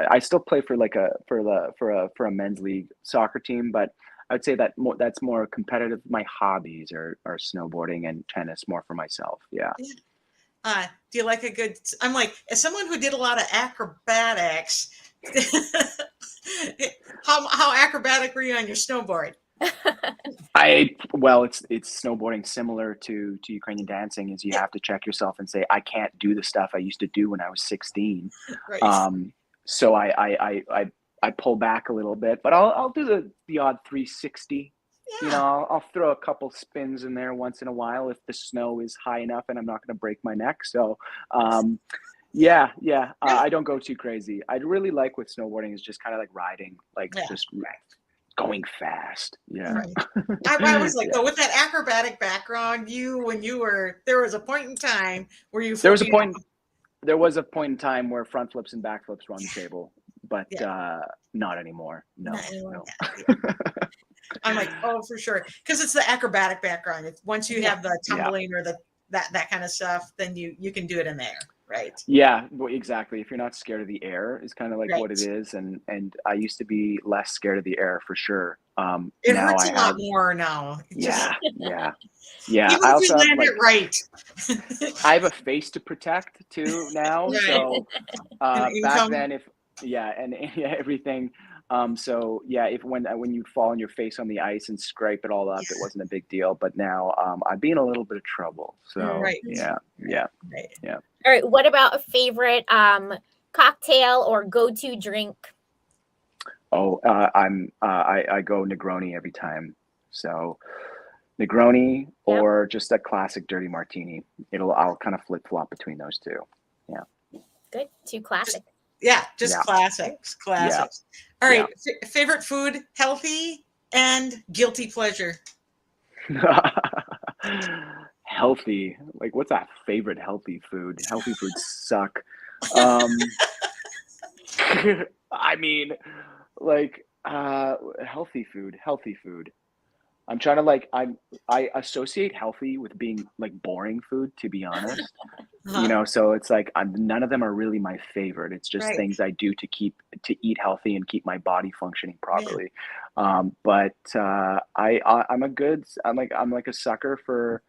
I still play for a men's league soccer team, but I would say that's more competitive. My hobbies are snowboarding and tennis, more for myself. Yeah. Do you like a good? I'm like, as someone who did a lot of acrobatics. How acrobatic were you on your snowboard? It's snowboarding similar to Ukrainian dancing. Is you have to check yourself and say, I can't do the stuff I used to do when I was 16. Right. So I pull back a little bit, but I'll do the odd 360. Yeah. I'll throw a couple spins in there once in a while if the snow is high enough and I'm not going to break my neck. So. Yeah. I don't go too crazy. I really like with snowboarding is just kind of like riding, just going fast. Yeah. Right. I was like, with that acrobatic background, there was a point in time where you. There was a point in time where front flips and back flips were on the table, but not anymore. No. Not anymore. No. I'm like, oh, for sure, because it's the acrobatic background. Once you have the tumbling or that kind of stuff, then you can do it in there. Right. Yeah, exactly. If you're not scared of the air is kind of like what it is. And I used to be less scared of the air for sure. It hurts a lot more now. Yeah. Even I if you land it right. I have a face to protect too now. Right. So back then everything. If when you fall on your face on the ice and scrape it all up, it wasn't a big deal. But now I'd be in a little bit of trouble. So yeah. All right. What about a favorite cocktail or go-to drink? Oh, I go Negroni every time. So Negroni or just a classic dirty martini. I'll kind of flip-flop between those two. Yeah. Good. Two classics. Classics. Yeah. All right. Favorite food, healthy and guilty pleasure. Healthy. Like, what's that favorite healthy food? Healthy foods suck. Um, I mean, like, healthy food. Healthy food. I'm trying to like I associate healthy with being like boring food, to be honest. You Uh-huh. know, so it's like none of them are really my favorite. It's just Right. things I do to eat healthy and keep my body functioning Yeah. properly. But I'm like a sucker for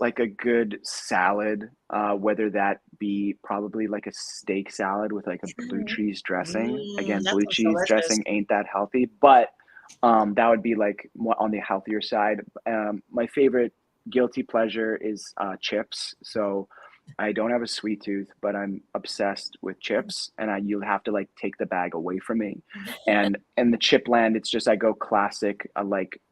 like a good salad, whether that be probably like a steak salad with like a blue Mhm. cheese dressing. Again, That blue sounds cheese delicious. dressing ain't that healthy, but that would be like more on the healthier side. My favorite guilty pleasure is chips. So I don't have a sweet tooth, but I'm obsessed with chips, and you'll have to like take the bag away from me. And in the chip land, it's just I go classic, like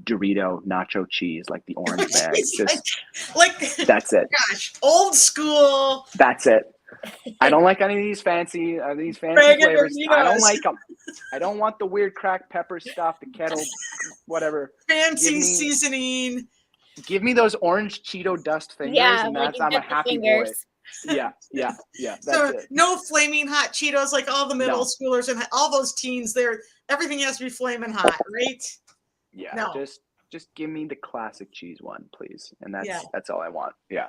Dorito nacho cheese, like the orange bag. It's Just like, that's it. gosh, old school That's it. I don't like any of these fancy bag of flavors. I don't Doritos, like them. I don't want the weird cracked pepper stuff, the kettle, whatever. Give fancy me seasoning. those orange Cheeto dust fingers, Yeah, and like that's you've I'm a got the happy boy. fingers. Yeah, yeah, yeah. That's So it. no flaming hot Cheetos like all the middle No, schoolers and all those teens. There, everything has to be flaming hot, right? yeah. No, Just give me the classic cheese one, please, and yeah. that's all I want. Yeah,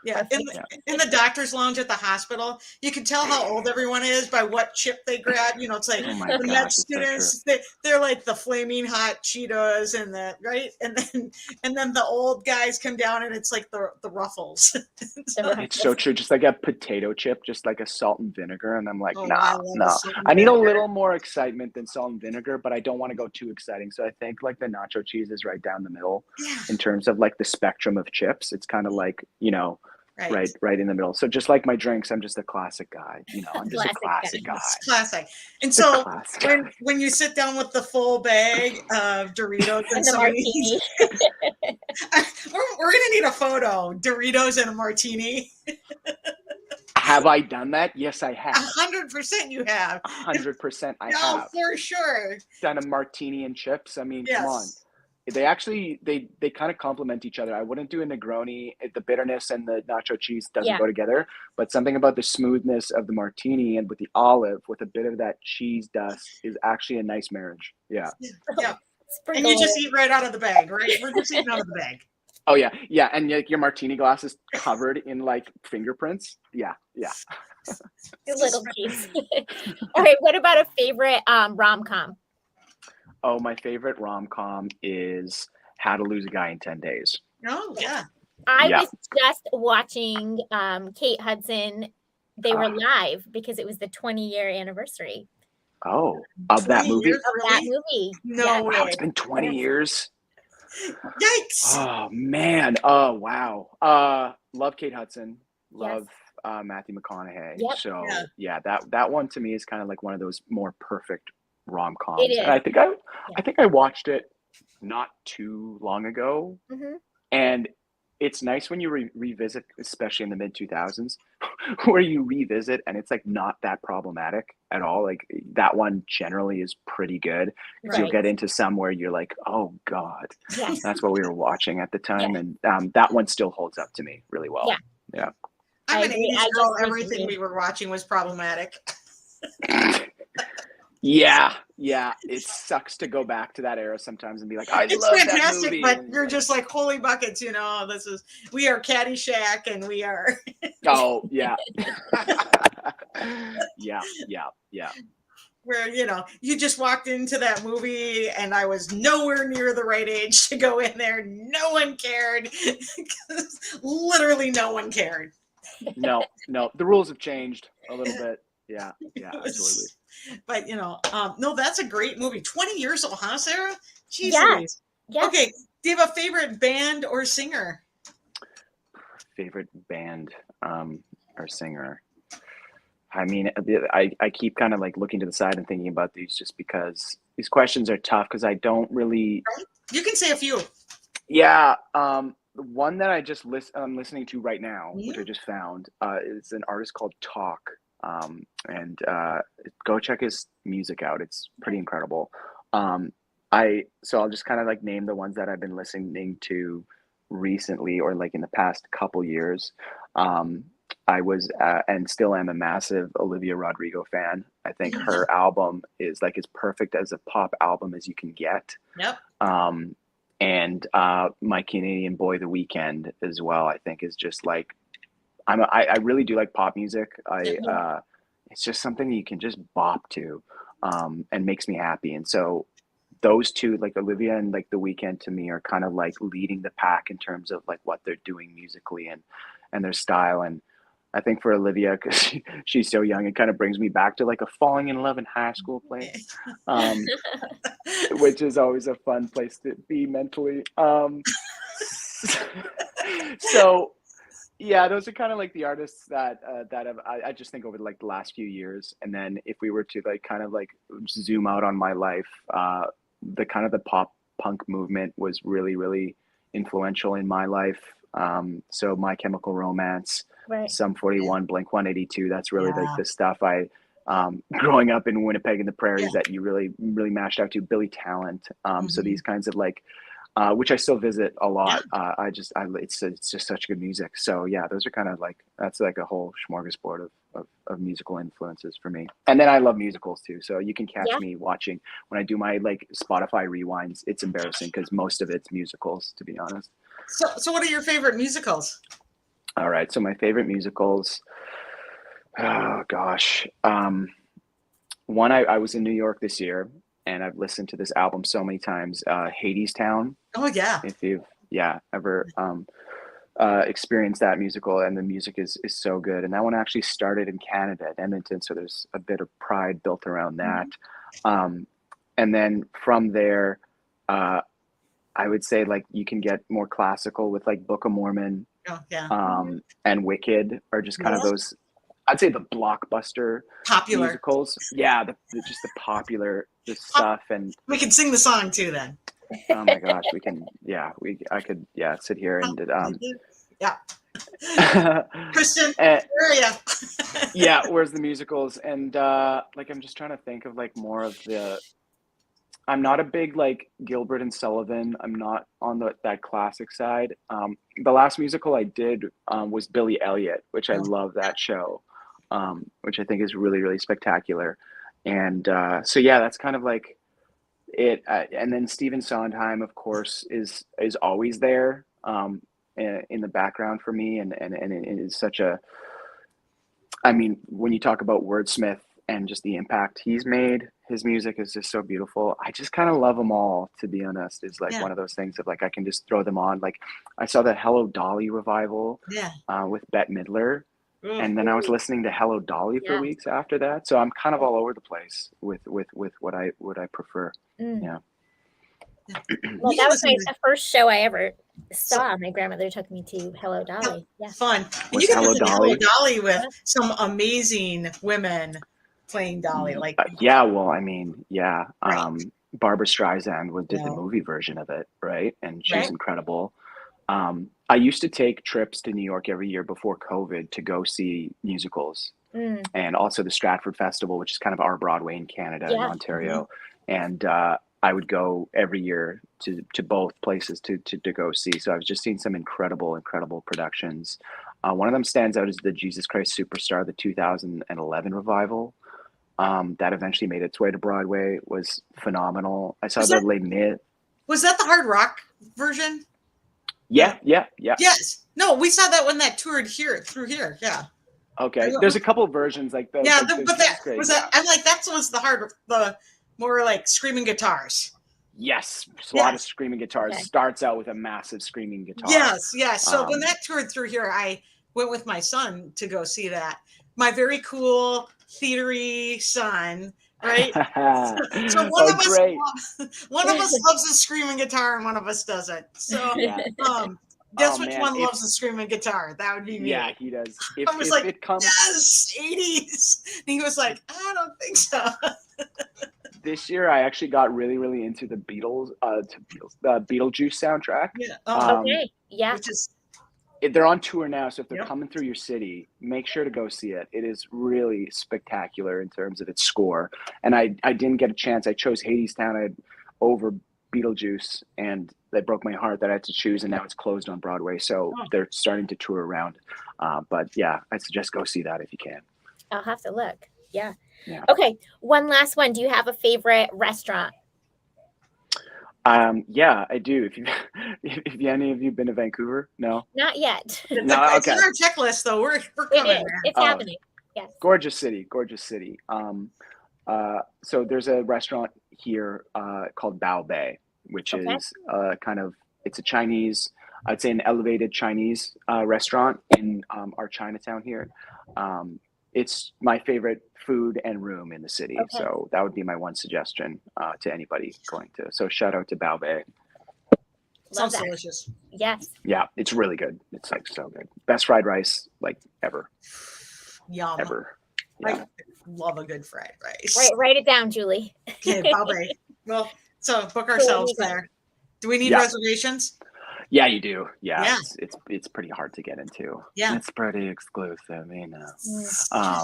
Yeah, Perfect. yeah. in the doctor's lounge at the hospital, you can tell how old everyone is by what chip they grab. You know, it's like Oh my the med gosh, it's so true. students, they're like the flaming hot Cheetos and the right, and then the old guys come down and it's like the Ruffles. So, It's so true. Just like a potato chip, just like a salt and vinegar. And I'm like, oh, I nah, love a no. salt and I need a vinegar. little more excitement than salt and vinegar, but I don't want to go too exciting. So I think like the nacho cheese is right down the middle Yeah, in terms of like the spectrum of chips. It's kind of like, right. right in the middle. So just like my drinks, I'm just a classic guy. I'm just a Classic guy. classic guy. It's classic. And Just a so classic guy. when you sit down with the full bag of Doritos and And the somebody, martini. we're gonna need a photo. Doritos and a martini. Have I done that? Yes, I have. 100% you have. 100% I No, have. for sure. Done a martini and chips. I mean, come on. Yes. They actually they kind of complement each other. I wouldn't do a Negroni. The bitterness and the nacho cheese doesn't Yeah. go together, but something about the smoothness of the martini and with the olive with a bit of that cheese dust is actually a nice marriage. Yeah. Yeah. And Sprinkle you just it. eat right out of the bag, right? We're just eating out of the bag. Oh yeah, yeah, and like your martini glass is covered in like fingerprints. Yeah, yeah. Your little piece. All right. What about a favorite rom-com? Oh, my favorite rom-com is How to Lose a Guy in 10 Days. Oh, yeah. I Yeah. was just watching Kate Hudson. They were Ah. live because it was the 20-year anniversary Oh, of that 20 movie? years, of that really? movie. No Yes. Wow, way. it's been 20 Yes. years. Yikes. Oh man. Oh wow. Love Kate Hudson. Yes. Love Matthew McConaughey. Yep. So Yeah. yeah, that one to me is kind of like one of those more perfect It rom-coms. And is. I think I watched it not too long ago. hmm And it's nice when you revisit, especially in the mid 2000s, where you revisit and it's like not that problematic at all. Like that one generally is pretty good. You'll Right. get into some where you're like, oh God, Yes. that's what we were watching at the time. Yeah. And that one still holds up to me really well. Yeah. Yeah. I'm I an agree. 80s I girl. just Everything recently. we were watching was problematic. Yeah. Yeah. It sucks to go back to that era sometimes and be like, I It's love that fantastic, movie. but And you're just like, holy buckets, we are Caddyshack and we are oh yeah. Yeah. Yeah. Yeah. where, you just walked into that movie and I was nowhere near the right age to go in there. No one cared. Literally no one cared. No, the rules have changed a little bit. Yeah, absolutely. But no, that's a great movie. 20 years old, huh, Sarah? Jeez Yeah. Louise. Yes. Okay. Do you have a favorite band or singer? Favorite band or singer? I mean, I keep kind of like looking to the side and thinking about these just because these questions are tough because I don't really. You can say a few. Yeah, the one that I'm listening to right now, which Yeah. I just found, is an artist called Talk. And go check his music out. It's pretty incredible. So I'll just kind of like name the ones that I've been listening to recently or like in the past couple years. I was and still am a massive Olivia Rodrigo fan. I think her album is like as perfect as a pop album as you can get. Yep. And my Canadian boy, The Weeknd, as well, I think is just like I really do like pop music. It's just something you can just bop to, and makes me happy. And so those two, like Olivia and like The Weeknd, to me are kind of like leading the pack in terms of like what they're doing musically and their style. And I think for Olivia, because she's so young, it kind of brings me back to like a falling in love in high school place, which is always a fun place to be mentally. So yeah, those are kind of like the artists that I just think over like the last few years. And then if we were to like kind of like zoom out on my life, the kind of the pop punk movement was really, really influential in my life. So My Chemical Romance, Sum 41, Blink 182, that's really like the stuff I, growing up in Winnipeg in the prairies that you really, really mashed out to. Billy Talent. So these kinds of like, which I still visit a lot. It's just such good music. So yeah, those are kind of like, that's like a whole smorgasbord of musical influences for me. And then I love musicals too. So you can catch me watching when I do my like Spotify rewinds. It's embarrassing because most of it's musicals, to be honest. So what are your favorite musicals? All right. So my favorite musicals, oh gosh. One, I was in New York this year and I've listened to this album so many times, Hades Town. Oh yeah. If you've ever experienced that musical, and the music is so good. And that one actually started in Canada at Edmonton, so there's a bit of pride built around that. And then from there, I would say like you can get more classical with like Book of Mormon, and Wicked are just kind of those, I'd say the blockbuster popular musicals. Yeah, just the popular stuff. And we can sing the song too then. Oh my gosh, we can. Yeah, I could. Yeah, sit here and. Kristen, where are you? Yeah, where's the musicals? And like I'm just trying to think of like more of the. I'm not a big like Gilbert and Sullivan. I'm not on that classic side. The last musical I did was Billy Elliot, which I love that show, which I think is really, really spectacular. And so yeah, that's kind of like it. And then Stephen Sondheim, of course, is always there in the background for me, and it is such a. I mean, when you talk about wordsmith and just the impact he's made, his music is just so beautiful. I just kind of love them all, to be honest. It's like one of those things of like, I can just throw them on. Like I saw the Hello Dolly revival with Bette Midler. And then I was listening to Hello Dolly for weeks after that. So I'm kind of all over the place with what I prefer. Yeah. Well, that was the first show I ever saw. My grandmother took me to Hello Dolly. Yeah. Fun. And you can listen to Hello Dolly with some amazing women playing Dolly. Like well, I mean, Barbara Streisand did the movie version of it, right? And she's incredible. I used to take trips to New York every year before COVID to go see musicals, and also the Stratford Festival, which is kind of our Broadway in Canada in Ontario. And I would go every year to both places to go see. So I've just seen some incredible productions. One of them stands out as the Jesus Christ Superstar, the 2011 revival. That eventually made its way to Broadway. Was phenomenal. I saw the Les Mis. Was that the hard rock version? Yeah. Yes. No, we saw that when that toured through here. Yeah. Okay. There's a couple of versions like those. Yeah, but that was that. I'm like, that was the more like screaming guitars. Yes, a lot of screaming guitars. Okay. Starts out with a massive screaming guitar. Yes. So when that toured through here, I went with my son to go see that. My very cool theatery son, right? So one of us loves the screaming guitar and one of us doesn't. So guess which one loves the screaming guitar? That would be me. Yeah, he does. I was like, it comes... yes, 80s. And he was like, I don't think so. This year, I actually got really, really into the Beatles, the Beetlejuice soundtrack. Yeah. Okay. Yeah. Which is... They're on tour now, so if they're coming through your city, make sure to go see it. It is really spectacular in terms of its score. And I didn't get a chance. I chose Hades Town. over Beetlejuice, and that broke my heart that I had to choose, and now it's closed on Broadway. So they're starting to tour around. But yeah, I suggest go see that if you can. I'll have to look. Yeah. Yeah. Okay. One last one. Do you have a favorite restaurant? Yeah, I do. If any of you been to Vancouver? No? Not yet. No, It's on our checklist though. We're coming. It is. It's happening. Yes. Gorgeous city. So there's a restaurant here called Bao Bei, which is it's a Chinese, I'd say an elevated Chinese restaurant in our Chinatown here. It's my favorite food and room in the city. Okay. So that would be my one suggestion to anybody going to. So shout out to Bao Bei. Sounds delicious. Yes. Yeah, it's really good. It's like so good. Best fried rice like ever. Yum. Ever. Yeah. I love a good fried rice. Write it down, Julie. Okay, Bao Bei. Well, so book ourselves there. Do we need reservations? Yeah, you do. Yeah. It's pretty hard to get into. Yeah. It's pretty exclusive, you know.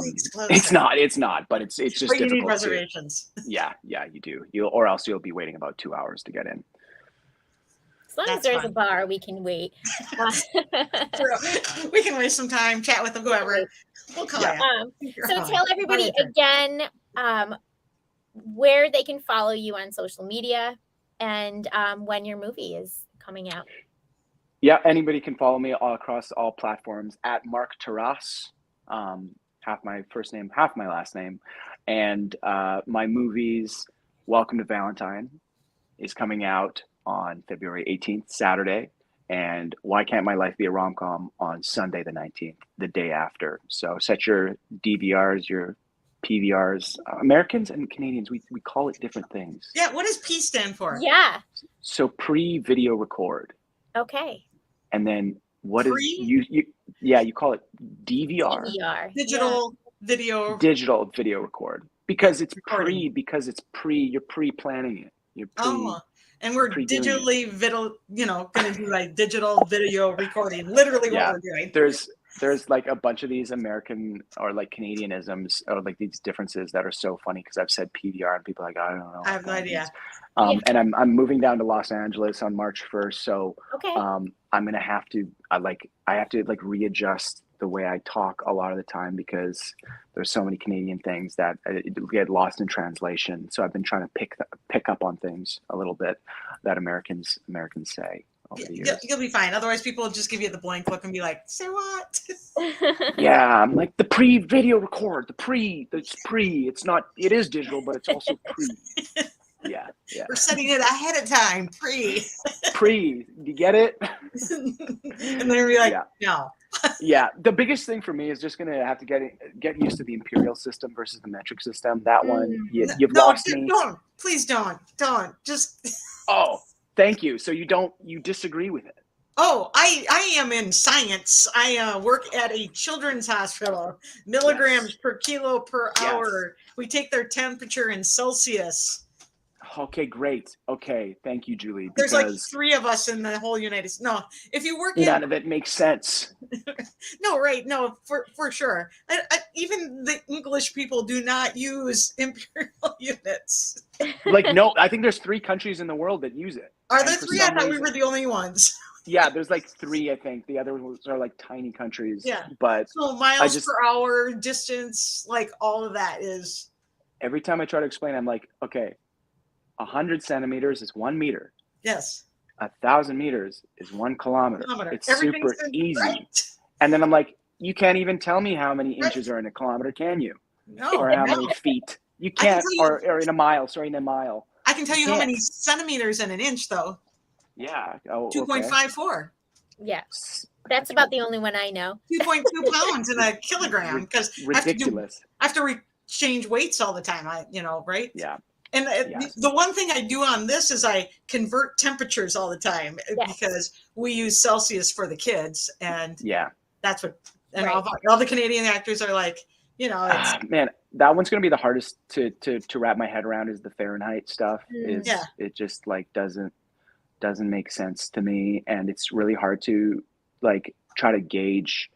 Exclusive. It's not, but it's just difficult. You need reservations. Yeah, you do. Or else you'll be waiting about 2 hours to get in. As long as there's a bar, we can wait. We can waste some time, chat with them, whoever. We'll call you. So tell everybody again where they can follow you on social media and when your movie is coming out. Yeah, anybody can follow me all across all platforms at Mark Taras, half my first name, half my last name. And my movies, Welcome to Valentine, is coming out on February 18th, Saturday. And Why Can't My Life Be a Rom-Com on Sunday the 19th, the day after. So set your DVRs, your PVRs. Americans and Canadians, we call it different things. Yeah, what does P stand for? Yeah. So pre-video record. Okay. And then what is you call it DVR. Digital video. Digital video record. Because it's you're pre-planning it. You're and we're digitally going to do like digital video recording. Literally what we're doing. There's like a bunch of these American or like Canadianisms or like these differences that are so funny because I've said PVR and people are like, I don't know. I have no idea. And I'm moving down to Los Angeles on March 1st. So I'm going to have to, I have to readjust the way I talk a lot of the time because there's so many Canadian things that get lost in translation. So I've been trying to pick up on things a little bit that Americans say. You'll be fine. Otherwise, people will just give you the blank look and be like, "Say what?" Yeah, I'm like the pre-video record. It's not. It is digital, but it's also pre. Yeah. We're setting it ahead of time. Pre. You get it? And they're be like, no. Yeah, the biggest thing for me is just gonna have to get used to the imperial system versus the metric system. That one, you've lost me. Please don't. Just. Oh. Thank you. So you disagree with it? Oh, I am in science. I work at a children's hospital. Milligrams per kilo per hour. We take their temperature in Celsius. Okay, great. Okay, thank you, Julie. There's like 3 of us in the whole United States. No, if you work none of it makes sense. No, right. No, for sure. Even the English people do not use imperial units. No, I think there's 3 countries in the world that use it. Are there 3? I thought we were the only ones. Yeah, there's like 3, I think. The other ones are like tiny countries. Yeah. But so miles per hour, distance, like all of that is. Every time I try to explain, I'm like, okay, 100 centimeters is 1 meter. Yes. 1,000 meters is 1 kilometer. It's super easy. Right. And then I'm like, you can't even tell me how many inches are in a kilometer, can you? No. Or how many feet? You can't, or in a mile. Sorry, in a mile. I can tell you how many centimeters in an inch, though. Yeah. 2.54. Yes. That's about the only one I know. 2.2 pounds in a kilogram. Because ridiculous. I have to change weights all the time. Right? Yeah. And the one thing I do on this is I convert temperatures all the time because we use Celsius for the kids. And that's what, and all the Canadian actors are like, it's. Man, that one's going to be the hardest to wrap my head around is the Fahrenheit stuff. It just doesn't make sense to me. And it's really hard to try to gauge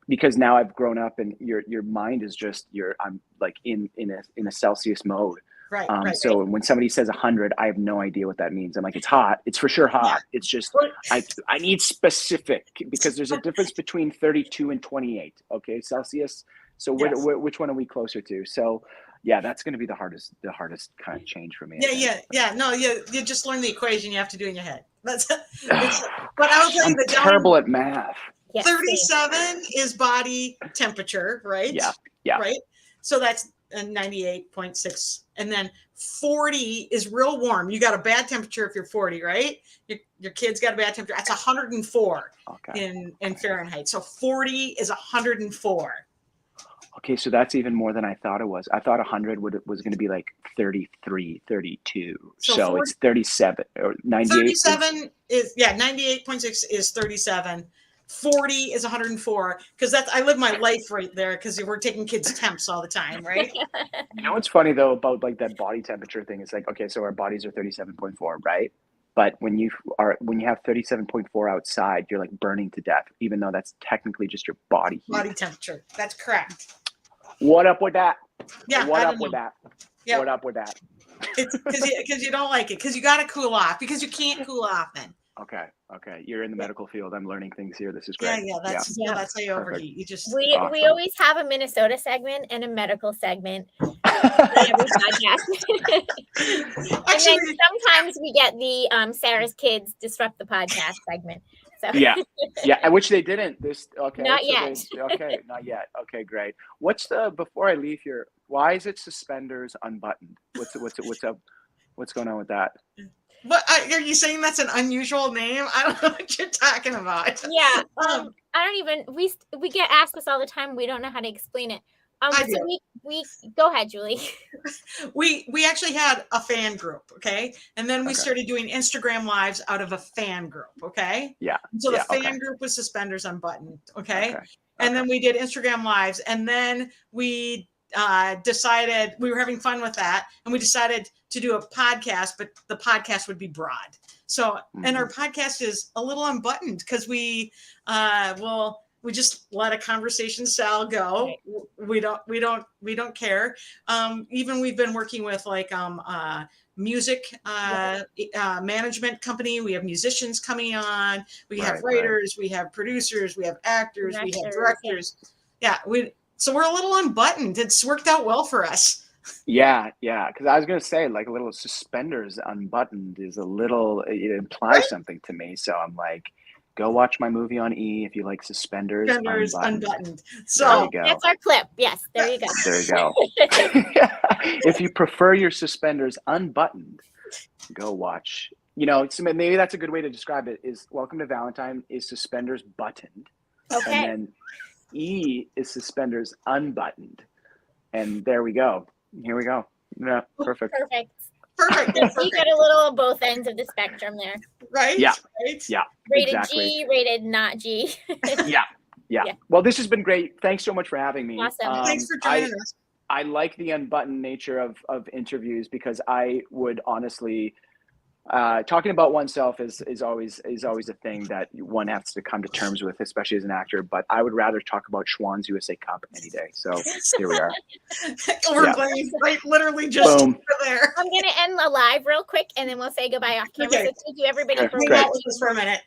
because now I've grown up and your mind is just I'm like in a Celsius mode. Right. So when somebody says 100, I have no idea what that means. I'm like, it's hot. It's for sure hot. Yeah. It's just, I need specific, because there's a difference between 32 and 28. Okay. Celsius. So which one are we closer to? So yeah, that's going to be the hardest kind of change for me. No, you just learn the equation you have to do in your head. But I was saying I'm terrible at math. 37 is body temperature, right? Yeah. Right. So that's 98.6. And then 40 is real warm. You got a bad temperature if you're 40, right? Your kid's got a bad temperature. That's 104 in Fahrenheit. So 40 is 104. Okay, so that's even more than I thought it was. I thought 100 was going to be like 33, 32. So 40, it's 37 or 98. 37 is 98.6 is 37. 40 is 104, because I live my life right there, because we're taking kids' temps all the time, right? You know what's funny though about like that body temperature thing is like, okay, so our bodies are 37.4, right? But when you have 37.4 outside, you're like burning to death, even though that's technically just your body heat. Body temperature. That's correct. What up with that? Yeah. What up with that? Yep. What up with that? It's because you don't like it, because you got to cool off, because you can't cool off then. Okay. You're in the medical field. I'm learning things here. This is great. That's how you overheat. You just we always have a Minnesota segment and a medical segment in every podcast. And then sometimes we get the Sarah's Kids Disrupt the Podcast segment. So yeah, which they didn't. Not yet. Not yet. Okay, great. Before I leave here, why is it suspenders unbuttoned? What's up? What's going on with that? But are you saying that's an unusual name? I don't know what you're talking about. Yeah. I don't even. We get asked this all the time. We don't know how to explain it. So we go ahead, Julie. We actually had a fan group, okay, and then we started doing Instagram lives out of a fan group, okay. Yeah. And so the fan group was Suspenders Unbuttoned, okay. And then we did Instagram lives, and then we decided we were having fun with that, and we decided to do a podcast, but the podcast would be broad. So, and our podcast is a little unbuttoned, because we just let a conversation style go. Right. We don't care. Even we've been working with like music management company. We have musicians coming on. We have writers. We have producers. We have actors. We have directors. So we're a little unbuttoned. It's worked out well for us. Yeah. Because I was going to say, like, a little suspenders unbuttoned is it implies something to me. So I'm like, go watch my movie on E if you like suspenders unbuttoned. So that's our clip. Yes, there you go. There you go. If you prefer your suspenders unbuttoned, go watch. So maybe that's a good way to describe it. Is Welcome to Valentine is suspenders buttoned, and then E is suspenders unbuttoned, and there we go. Here we go. Yeah, perfect. You get a little of both ends of the spectrum there. Right? Yeah. Right? Yeah. Rated exactly. G, rated not G. Yeah. Well, this has been great. Thanks so much for having me. Awesome. Thanks for joining us. I like the unbuttoned nature of interviews, because I would honestly, talking about oneself is always a thing that one has to come to terms with, especially as an actor. But I would rather talk about Schwann's USA Cup any day. So here we are. We're literally just over there. I'm going to end the live real quick, and then we'll say goodbye off camera. So thank you, everybody, for watching. For a minute.